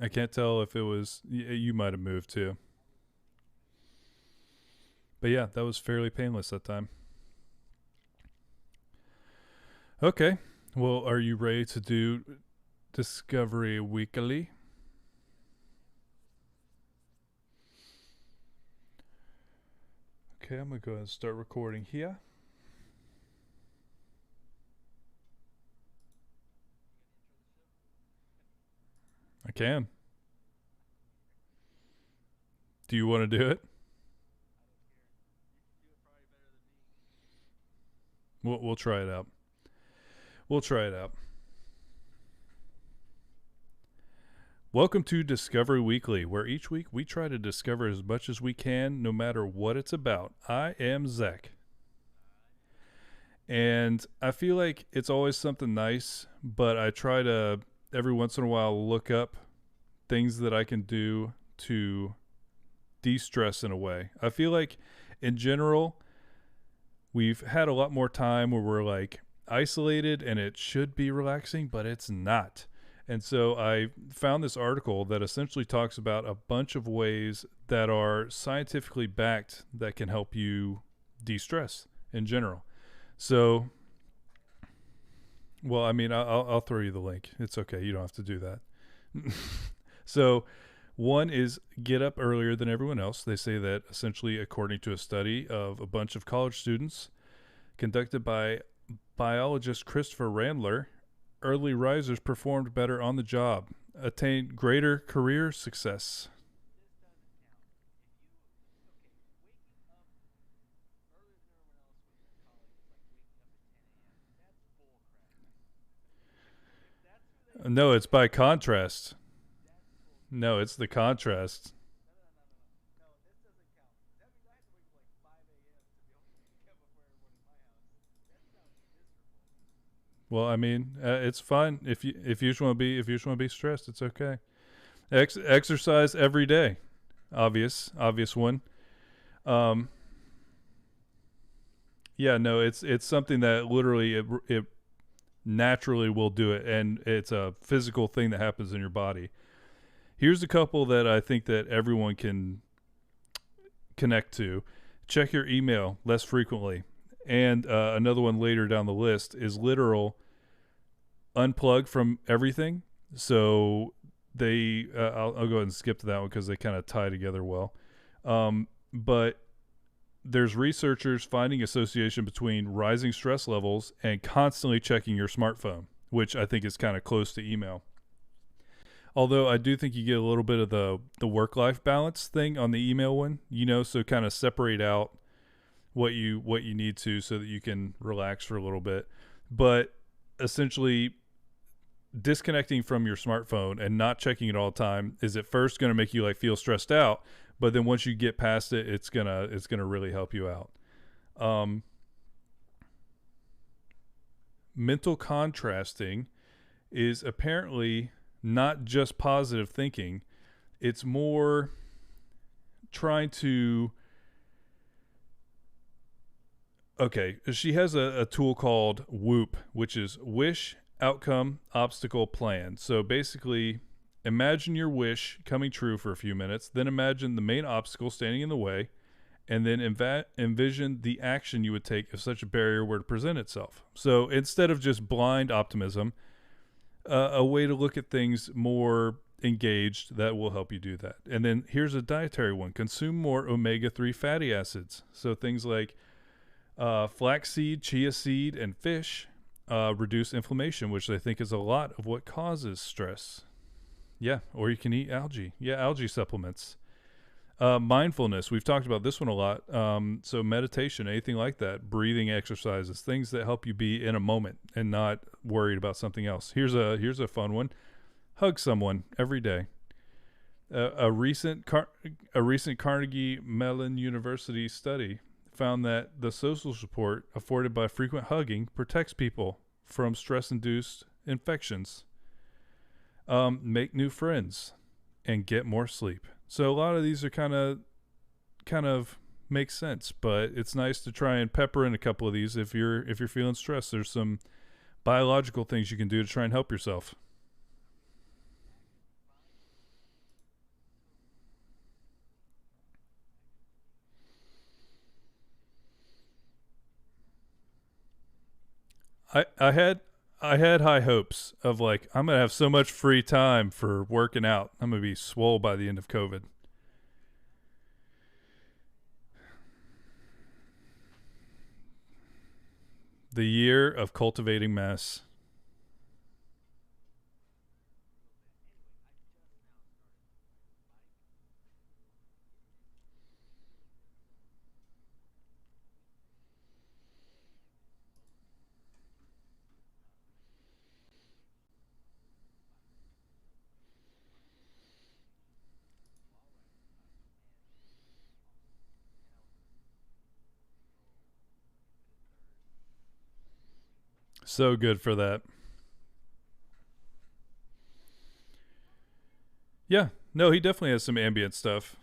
I can't tell if it was you might have moved too. But yeah, that was fairly painless that time. Okay. Well, are you ready to do Discovery Weekly? Okay, I'm going to go ahead and start recording here. I can. Do you want to do it? We'll try it out. We'll try it out. Welcome to Discovery Weekly, where each week we try to discover as much as we can, no matter what it's about. I am Zach. And I feel like it's always something nice, but I try to every once in a while look up things that I can do to de-stress in a way. I feel like in general we've had a lot more time where we're like isolated and it should be relaxing, but it's not. And so I found this article that essentially talks about a bunch of ways that are scientifically backed that can help you de-stress in general. So, well, I mean, I'll throw you the link. It's okay. You don't have to do that. So, one is get up earlier than everyone else. They say that essentially, according to a study of a bunch of college students conducted by biologist Christopher Randler, early risers performed better on the job, attained greater career success. No, it's by contrast. No, it's the contrast. Well, I mean, it's fine if you just want to be if you just want to be stressed, it's okay. Exercise every day, obvious one. Um, yeah, no, it's something that literally it naturally will do it, and it's a physical thing that happens in your body. Here's a couple that I think that everyone can connect to. Check your email less frequently, and another one later down the list is literal unplug from everything. So I'll go ahead and skip to that one because they kind of tie together well. But there's researchers finding association between rising stress levels and constantly checking your smartphone, which I think is kind of close to email. Although I do think you get a little bit of the work life balance thing on the email one, so kind of separate out what you need to so that you can relax for a little bit. But essentially disconnecting from your smartphone and not checking it all the time is at first going to make you like feel stressed out, but then once you get past it, it's gonna really help you out. um, Mental contrasting is apparently not just positive thinking, it's more trying to okay, she has a tool called Whoop, which is wish, outcome, obstacle, plan. So basically, imagine your wish coming true for a few minutes, then imagine the main obstacle standing in the way, and then envision the action you would take if such a barrier were to present itself. So instead of just blind optimism, a way to look at things more engaged that will help you do that. And then here's a dietary one: consume more omega-3 fatty acids. So things like flaxseed, chia seed, and fish reduce inflammation, which I think is a lot of what causes stress. Yeah, or you can eat algae. Yeah, algae supplements. Mindfulness, we've talked about this one a lot. So meditation, anything like that, breathing exercises, things that help you be in a moment and not worried about something else. Here's a fun one: hug someone every day. A recent Carnegie Mellon University study found that the social support afforded by frequent hugging protects people from stress-induced infections. Make new friends and get more sleep. So a lot of these are kind of make sense, but it's nice to try and pepper in a couple of these if you're feeling stressed. There's some biological things you can do to try and help yourself. I had high hopes of like I'm gonna have so much free time for working out. I'm gonna be swole by the end of COVID. The year of cultivating mess. So good for that. Yeah. No, he definitely has some ambient stuff.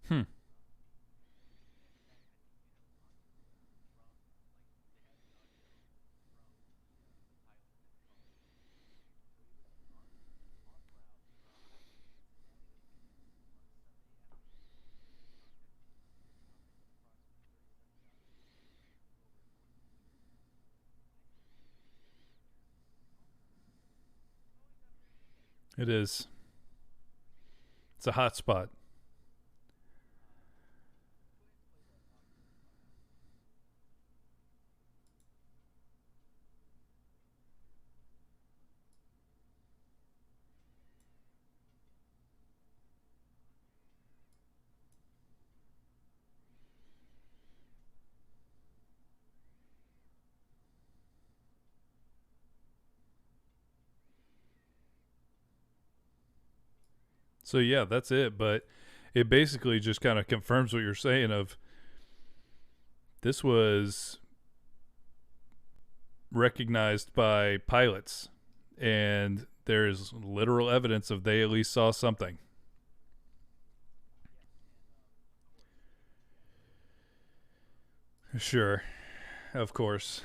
Hmm. It is. It's a hot spot. So yeah, that's it. But it basically just kind of confirms what you're saying of this was recognized by pilots and there's literal evidence of they at least saw something. Sure, of course.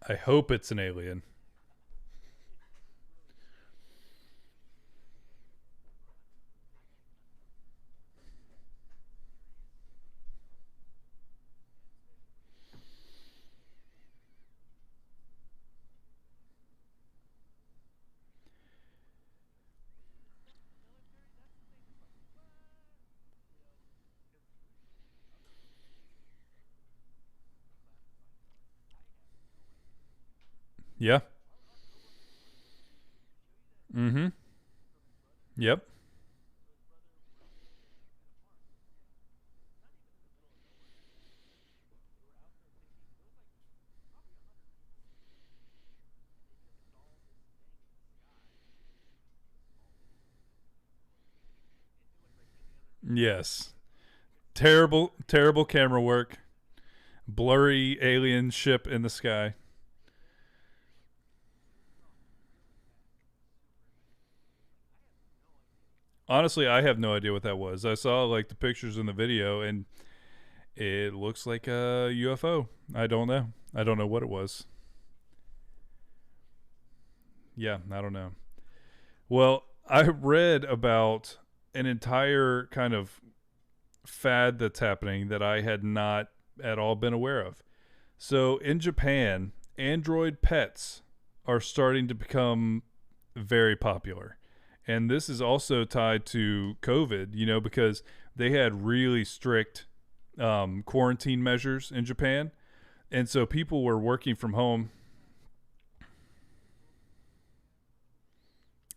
I hope it's an alien. Yeah. Mm-hmm. Yep. Yes. Terrible, terrible camera work. Blurry alien ship in the sky. Honestly, I have no idea what that was. I saw like the pictures in the video and it looks like a UFO. I don't know. I don't know what it was. Yeah, I don't know. Well, I read about an entire kind of fad that's happening that I had not at all been aware of. So in Japan, Android pets are starting to become very popular. And this is also tied to COVID, because they had really strict quarantine measures in Japan. And so people were working from home.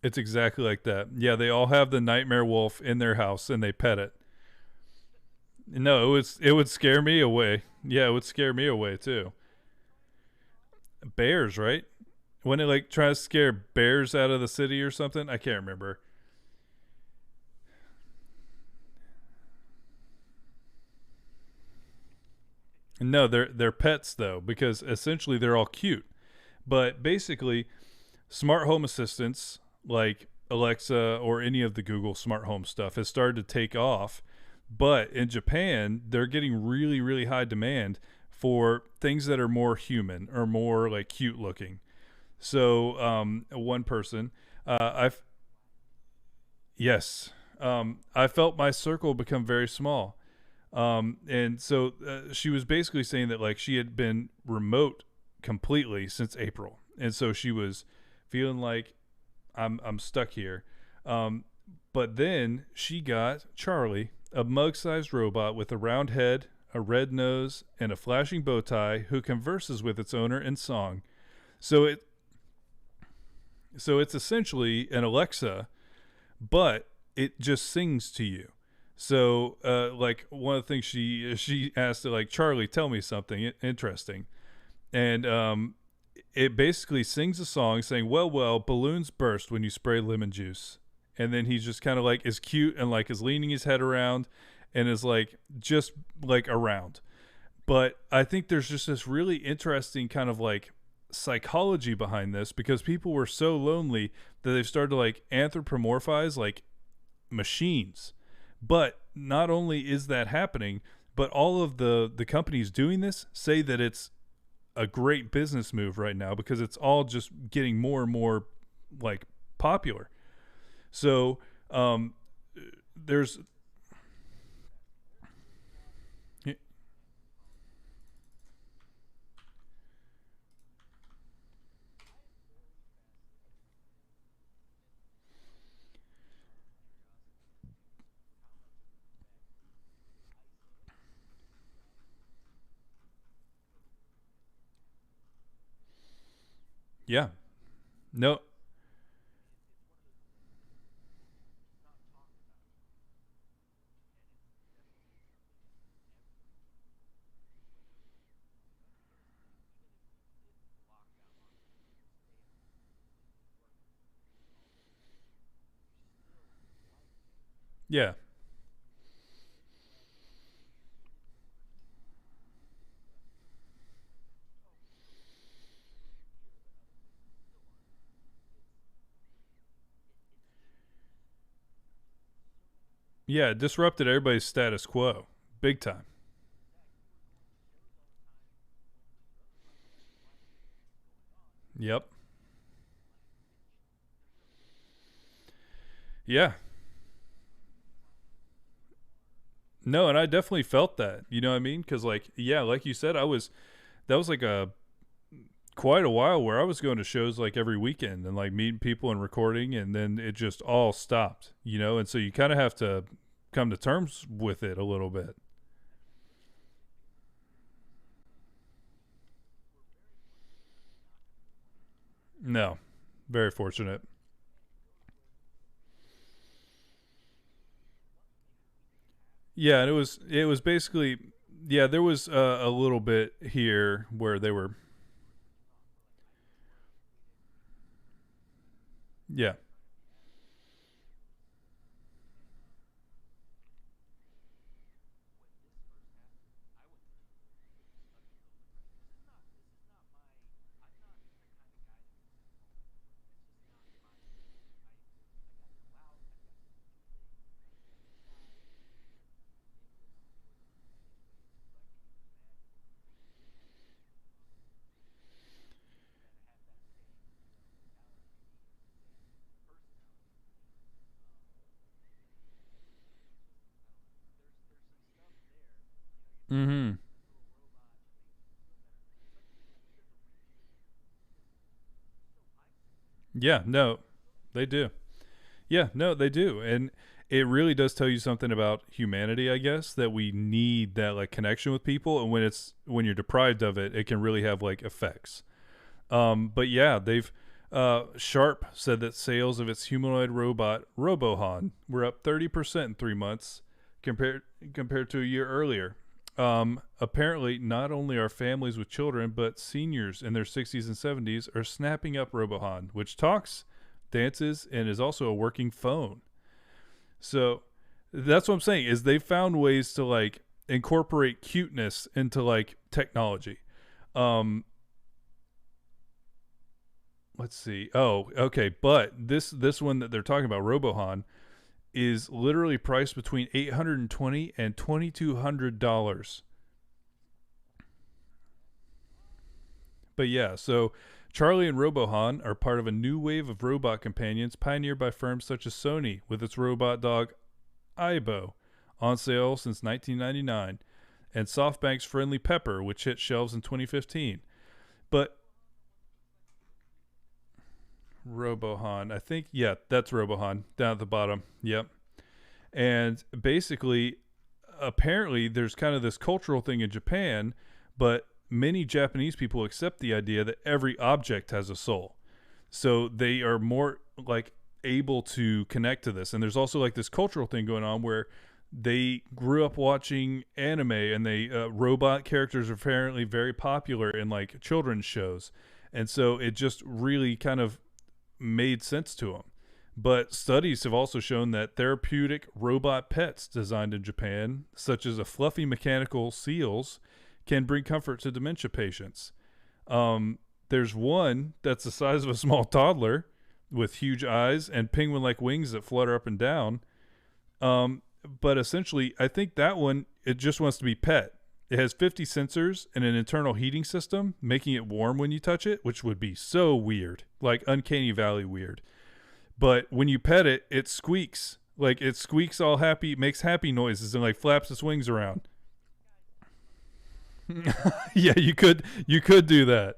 It's exactly like that. Yeah, they all have the nightmare wolf in their house and they pet it. No, it would scare me away. Yeah, it would scare me away too. Bears, right? when it like tries to scare bears out of the city or something. I can't remember. No, they're pets though, because essentially they're all cute. But basically, smart home assistants like Alexa or any of the Google smart home stuff has started to take off. But in Japan, they're getting really, really high demand for things that are more human or more like cute looking. So, one person, I've yes, I felt my circle become very small. And so she was basically saying that like she had been remote completely since April, and so she was feeling like I'm stuck here. Um, but then she got Charlie, a mug-sized robot with a round head, a red nose, and a flashing bow tie, who converses with its owner in song. So it's essentially an Alexa, but it just sings to you. So, like one of the things she asked, like Charlie, tell me something interesting, and it basically sings a song saying, "Well, well, balloons burst when you spray lemon juice," and then he just kind of like is cute and like is leaning his head around, and is like just like around. But I think there's just this really interesting kind of like psychology behind this because people were so lonely that they've started to like anthropomorphize like machines. But not only is that happening, but all of the companies doing this say that it's a great business move right now because it's all just getting more and more like popular. So there's yeah, no, yeah, yeah, it disrupted everybody's status quo big time. Yep. Yeah. No, and I definitely felt that. You know what I mean? Because like, yeah, like you said, I was that was like a quite a while where I was going to shows like every weekend and like meeting people and recording, and then it just all stopped. You know, and so you kind of have to come to terms with it a little bit. No, very fortunate. Yeah, and it was basically yeah, there was a little bit here where they were yeah. Mhm. Yeah, no. They do. Yeah, no, they do. And it really does tell you something about humanity, I guess, that we need that like connection with people, and when you're deprived of it, it can really have like effects. But yeah, they've Sharp said that sales of its humanoid robot Robohan were up 30% in 3 months compared compared to a year earlier. Apparently, not only are families with children, but seniors in their 60s and 70s are snapping up Robohan, which talks, dances, and is also a working phone. So that's what I'm saying is they found ways to like incorporate cuteness into like technology. Um, let's see. Oh, okay. But this one that they're talking about, Robohan, is literally priced between $820 and $2,200. But yeah, so Charlie and Robohan are part of a new wave of robot companions pioneered by firms such as Sony with its robot dog Aibo, on sale since 1999, and SoftBank's Friendly Pepper, which hit shelves in 2015. But Robohan, I think, yeah, that's Robohan down at the bottom. Yep. And basically, apparently, there's kind of this cultural thing in Japan, but many Japanese people accept the idea that every object has a soul. So they are more like able to connect to this. And there's also like this cultural thing going on where they grew up watching anime and they robot characters are apparently very popular in like children's shows. And so it just really kind of made sense to them. But studies have also shown that therapeutic robot pets designed in Japan, such as a fluffy mechanical seals, can bring comfort to dementia patients. There's one that's the size of a small toddler with huge eyes and penguin like wings that flutter up and down. But essentially, I think that one, it just wants to be pet. It has 50 sensors and an internal heating system, making it warm when you touch it, which would be so weird, like Uncanny Valley weird. But when you pet it, it squeaks. Like it squeaks all happy, makes happy noises and like flaps its wings around. Yeah, you could do that.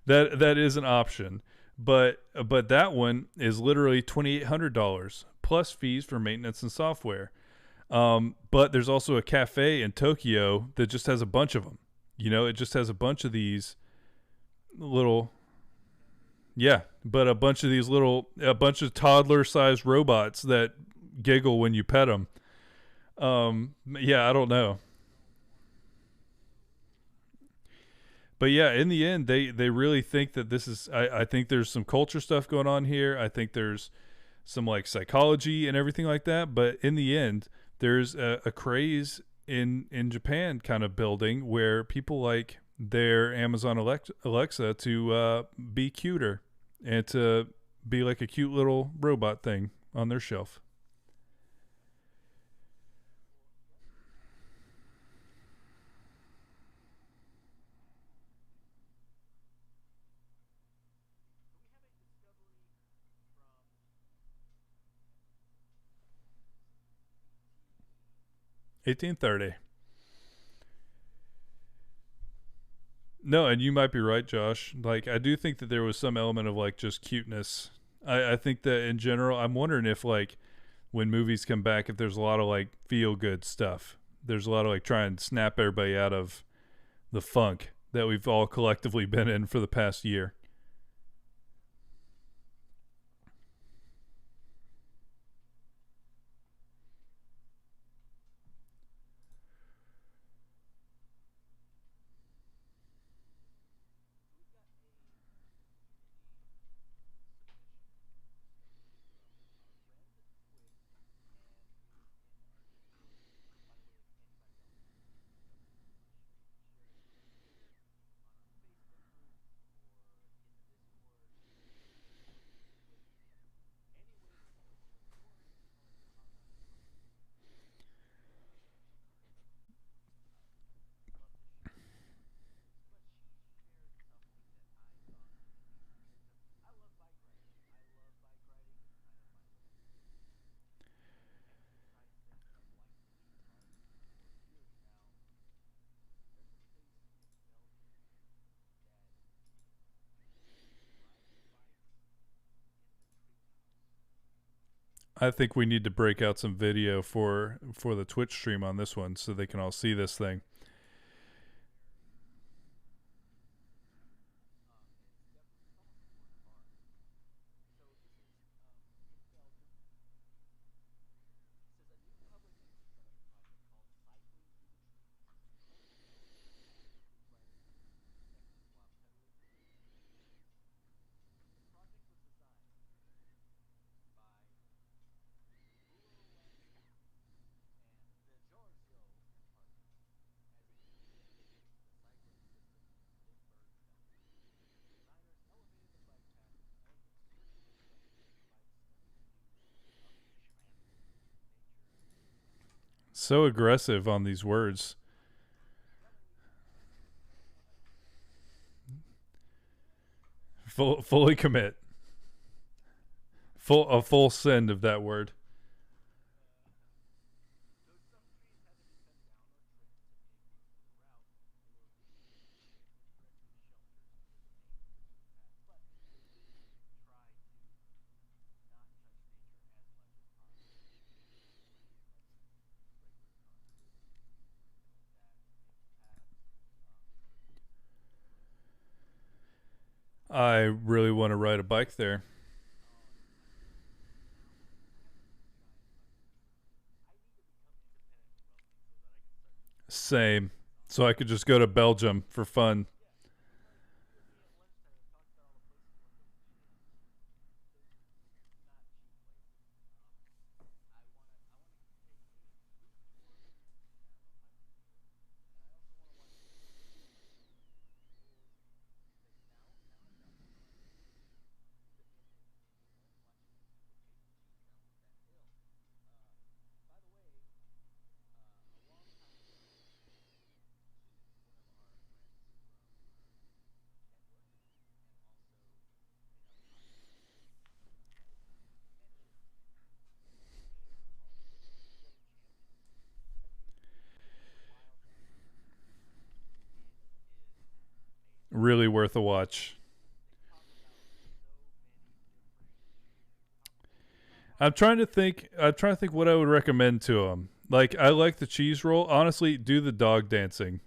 That is an option. But that one is literally $2,800 plus fees for maintenance and software. But there's also a cafe in Tokyo that just has a bunch of them. You know, it just has a bunch of these little, yeah, but a bunch of toddler-sized robots that giggle when you pet them. Yeah, I don't know, but yeah, in the end, they really think that this is. I think there's some culture stuff going on here. I think there's some like psychology and everything like that. But in the end, there's a craze in Japan kind of building where people like their Amazon Alexa to be cuter and to be like a cute little robot thing on their shelf. 1830. No, and you might be right, Josh. Like, I do think that there was some element of like just cuteness. I think that in general, I'm wondering if like when movies come back, if there's a lot of like feel good stuff. There's a lot of like try and snap everybody out of the funk that we've all collectively been in for the past year. I think we need to break out some video for the Twitch stream on this one so they can all see this thing. So aggressive on these words. Fully commit. Full send of that word. I really want to ride a bike there. Same. So I could just go to Belgium for fun. Really worth a watch. I'm trying to think what I would recommend to them. Like I like the cheese roll. Honestly, do the dog dancing.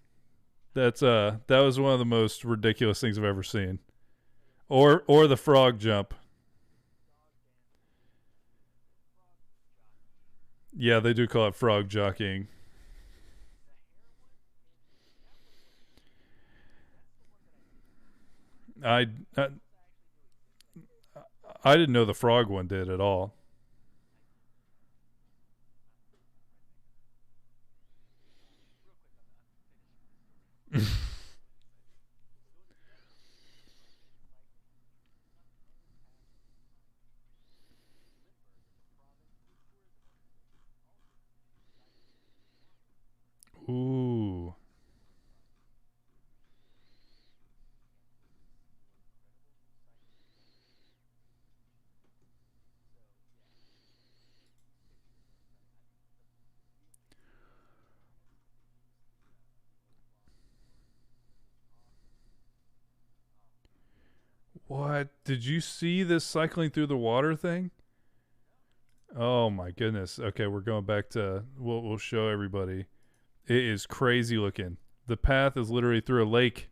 That was one of the most ridiculous things I've ever seen. Or the frog jump. Yeah, they do call it frog jockeying. I I, I didn't know the frog one did at all. Ooh. What? Did you see this cycling through the water thing? Oh my goodness. Okay, we're going back to we'll show everybody. It is crazy looking. The path is literally through a lake.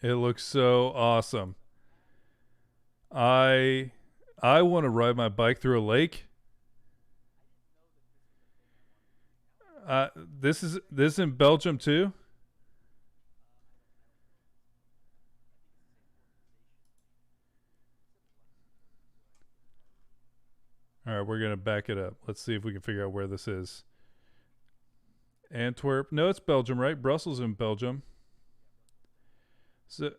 It looks so awesome. I I want to ride my bike through a lake. This in Belgium too. All right, we're gonna back it up. Let's see if we can figure out where this is. Antwerp. No, it's Belgium, right? Brussels in Belgium. So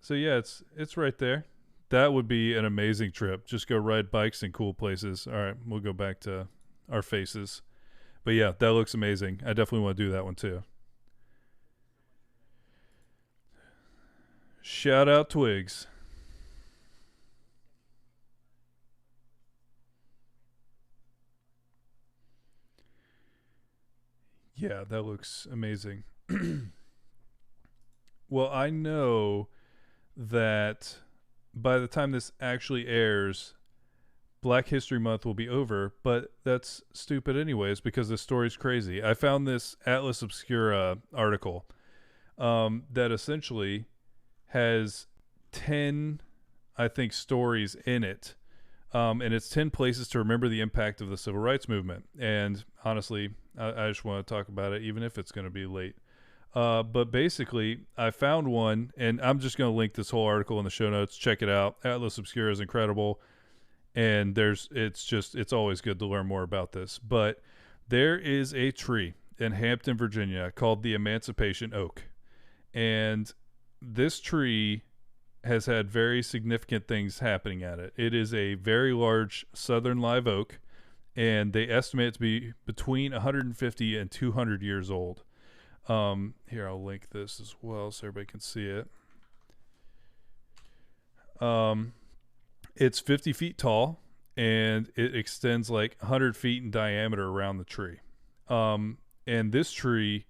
so yeah, it's right there. That would be an amazing trip. Just go ride bikes in cool places. All right, we'll go back to our faces. But yeah, that looks amazing. I definitely want to do that one too. Shout out Twigs. Yeah, that looks amazing. Well, I know that by the time this actually airs, Black History Month will be over, but that's stupid anyways because the story's crazy. I found this Atlas Obscura article that essentially has 10, I think, stories in it. And it's 10 places to remember the impact of the civil rights movement. And honestly, I just want to talk about it, even if it's going to be late. But basically, I found one, and I'm just going to link this whole article in the show notes. Check it out. Atlas Obscura is incredible, and it's always good to learn more about this. But there is a tree in Hampton, Virginia, called the Emancipation Oak, and this tree has had very significant things happening at it. It is a very large southern live oak, and they estimate it to be between 150 and 200 years old. Here, I'll link this as well so everybody can see it. It's 50 feet tall, and it extends like 100 feet in diameter around the tree. And this tree,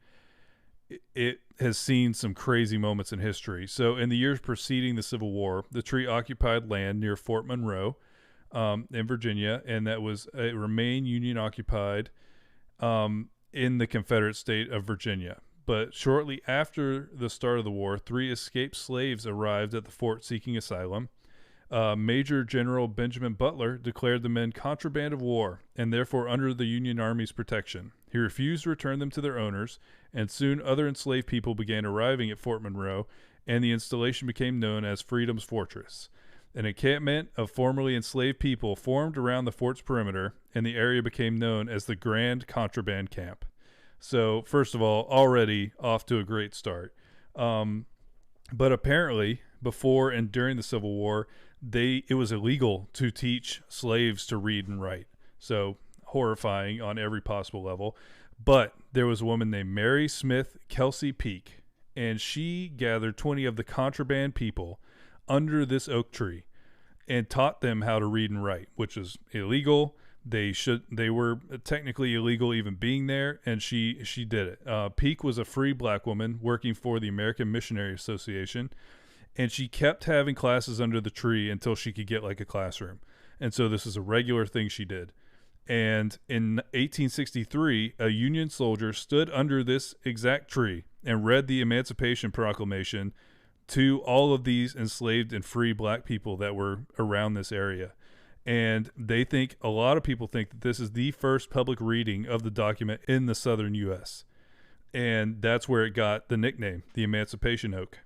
it has seen some crazy moments in history. So, in the years preceding the Civil War, the tree occupied land near Fort Monroe, in Virginia, and it remained Union occupied in the Confederate state of Virginia. But shortly after the start of the war, 3 escaped slaves arrived at the fort seeking asylum. Major General Benjamin Butler declared the men contraband of war and therefore under the Union Army's protection. He refused to return them to their owners, and soon other enslaved people began arriving at Fort Monroe, and the installation became known as Freedom's Fortress. An encampment of formerly enslaved people formed around the fort's perimeter, and the area became known as the Grand Contraband Camp. So, first of all, already off to a great start. But apparently, before and during the Civil War, it was illegal to teach slaves to read and write. So, horrifying on every possible level. But there was a woman named Mary Smith Kelsey Peak, and she gathered 20 of the contraband people under this oak tree and taught them how to read and write, which is illegal. They were technically illegal even being there, and she did it. Peak was a free black woman working for the American Missionary Association, and she kept having classes under the tree until she could get like a classroom. And so this is a regular thing she did. And in 1863, a Union soldier stood under this exact tree and read the Emancipation Proclamation to all of these enslaved and free black people that were around this area. And a lot of people think that this is the first public reading of the document in the southern U.S. And that's where it got the nickname, the Emancipation Oak.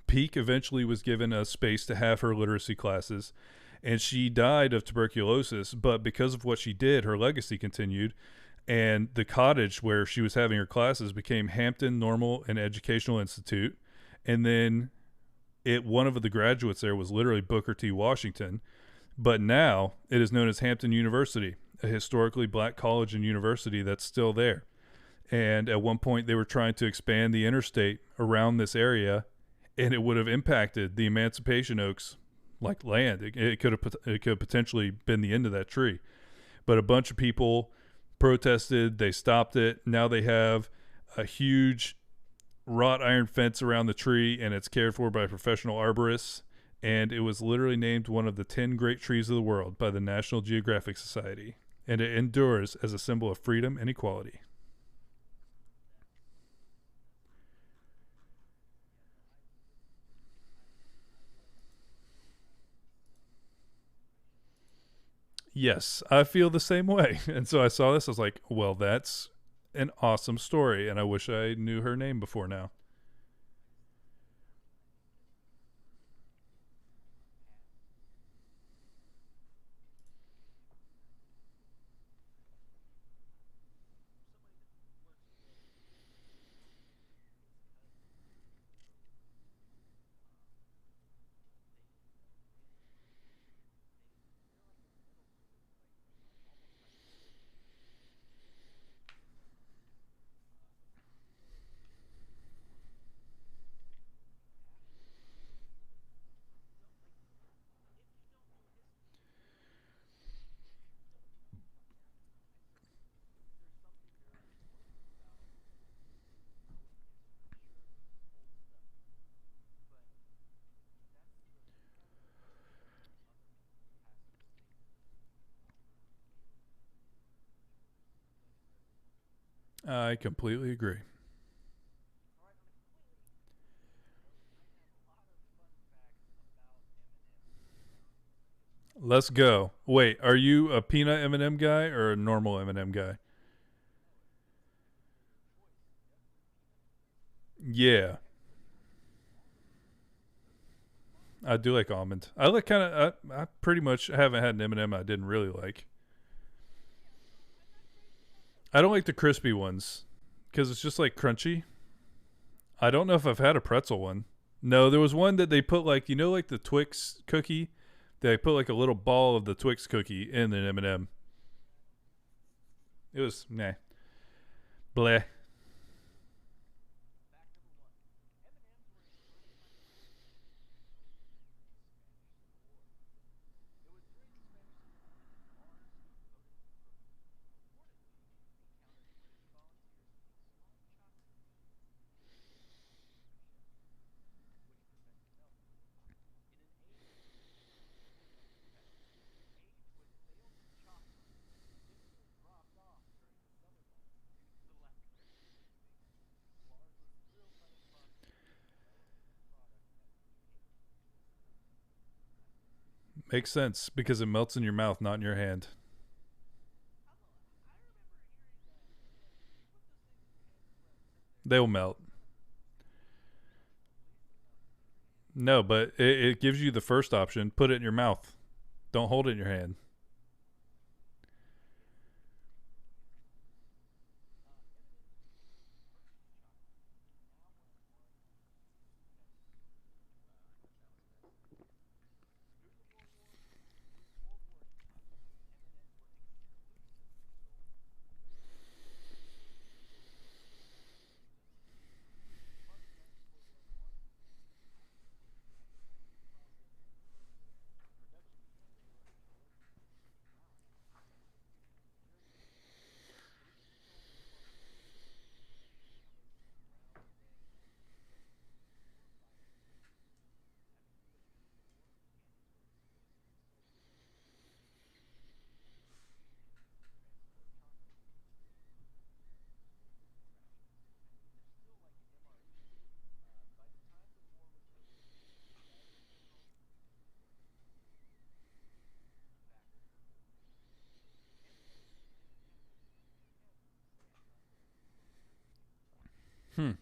Peak eventually was given a space to have her literacy classes, and she died of tuberculosis, but because of what she did, her legacy continued, and the cottage where she was having her classes became Hampton Normal and Educational Institute, and then one of the graduates there was literally Booker T. Washington. But now it is known as Hampton University, a historically black college and university that's still there. And at one point they were trying to expand the interstate around this area, and it would have impacted the Emancipation Oaks like land. It could have potentially been the end of that tree. But a bunch of people protested. They stopped it. Now they have a huge wrought iron fence around the tree, and it's cared for by professional arborists. And it was literally named one of the 10 great trees of the world by the National Geographic Society, and it endures as a symbol of freedom and equality. Yes, I feel the same way. And so I saw this, I was like, well, that's an awesome story, and I wish I knew her name before now. I completely agree. Let's go. Wait, are you a peanut M&M guy or a normal M&M guy? Yeah, I do like almond. I like kind of. I pretty much haven't had an M&M I didn't really like. I don't like the crispy ones because it's just like crunchy. I don't know if I've had a pretzel one. No, there was one that they put like like the Twix cookie. They put like a little ball of the Twix cookie in an M&M. It was nah, bleh. Makes sense because it melts in your mouth, not in your hand. They'll melt. No, but it gives you the first option. Put it in your mouth. Don't hold it in your hand. Hmm.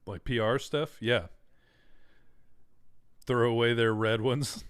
Like PR stuff? Yeah. Throw away their red ones.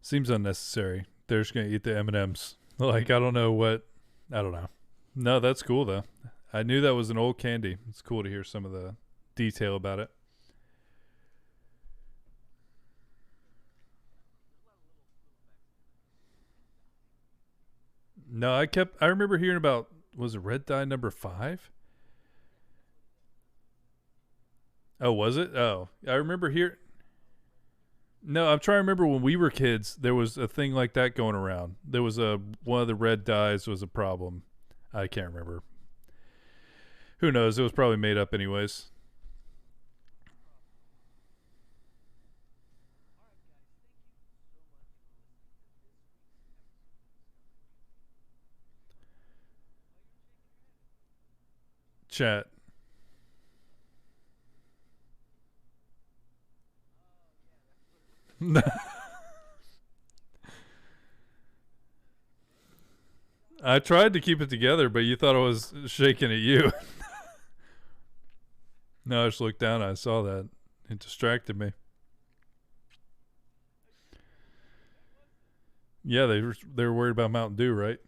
Seems unnecessary. They're just gonna eat the M&Ms. Like I don't know what. I don't know. No, that's cool though. I knew that was an old candy. It's cool to hear some of the detail about it. No, I kept. I remember hearing about. Was it red dye number 5? Oh, was it? Oh, I remember here. No, I'm trying to remember when we were kids. There was a thing like that going around. There was a one of the red dyes was a problem. I can't remember. Who knows? It was probably made up anyways. Chat. I tried to keep it together, but you thought I was shaking at you. No, I just looked down and I saw that. It distracted me. Yeah, they were worried about Mountain Dew, right?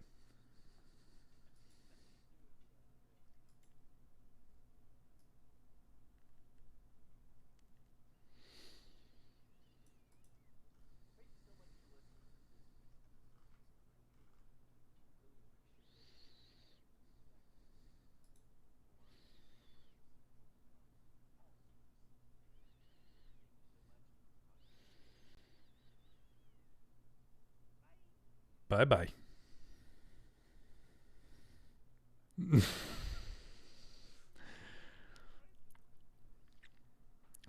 Bye bye.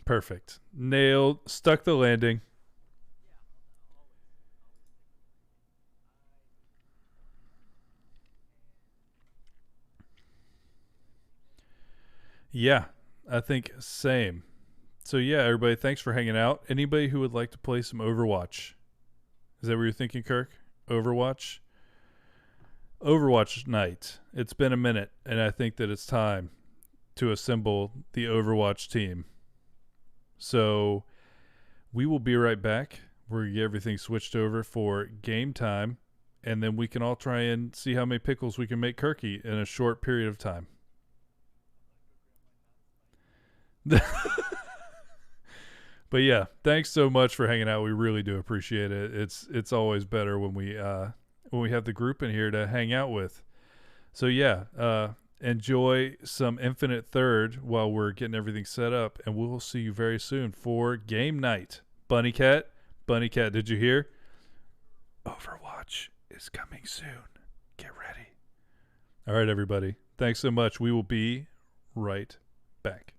Perfect. Nailed. Stuck the landing. Yeah, I think same. So yeah, everybody, thanks for hanging out. Anybody who would like to play some Overwatch? Is that what you're thinking, Kirk? Overwatch? Overwatch night. It's been a minute, and I think that it's time to assemble the Overwatch team. So we will be right back. We're going to get everything switched over for game time, and then we can all try and see how many pickles we can make Kirky in a short period of time. But yeah, thanks so much for hanging out. We really do appreciate it. It's always better when we have the group in here to hang out with. So yeah, enjoy some Infinite Third while we're getting everything set up, and we'll see you very soon for game night. Bunny Cat, did you hear? Overwatch is coming soon. Get ready. All right, everybody. Thanks so much. We will be right back.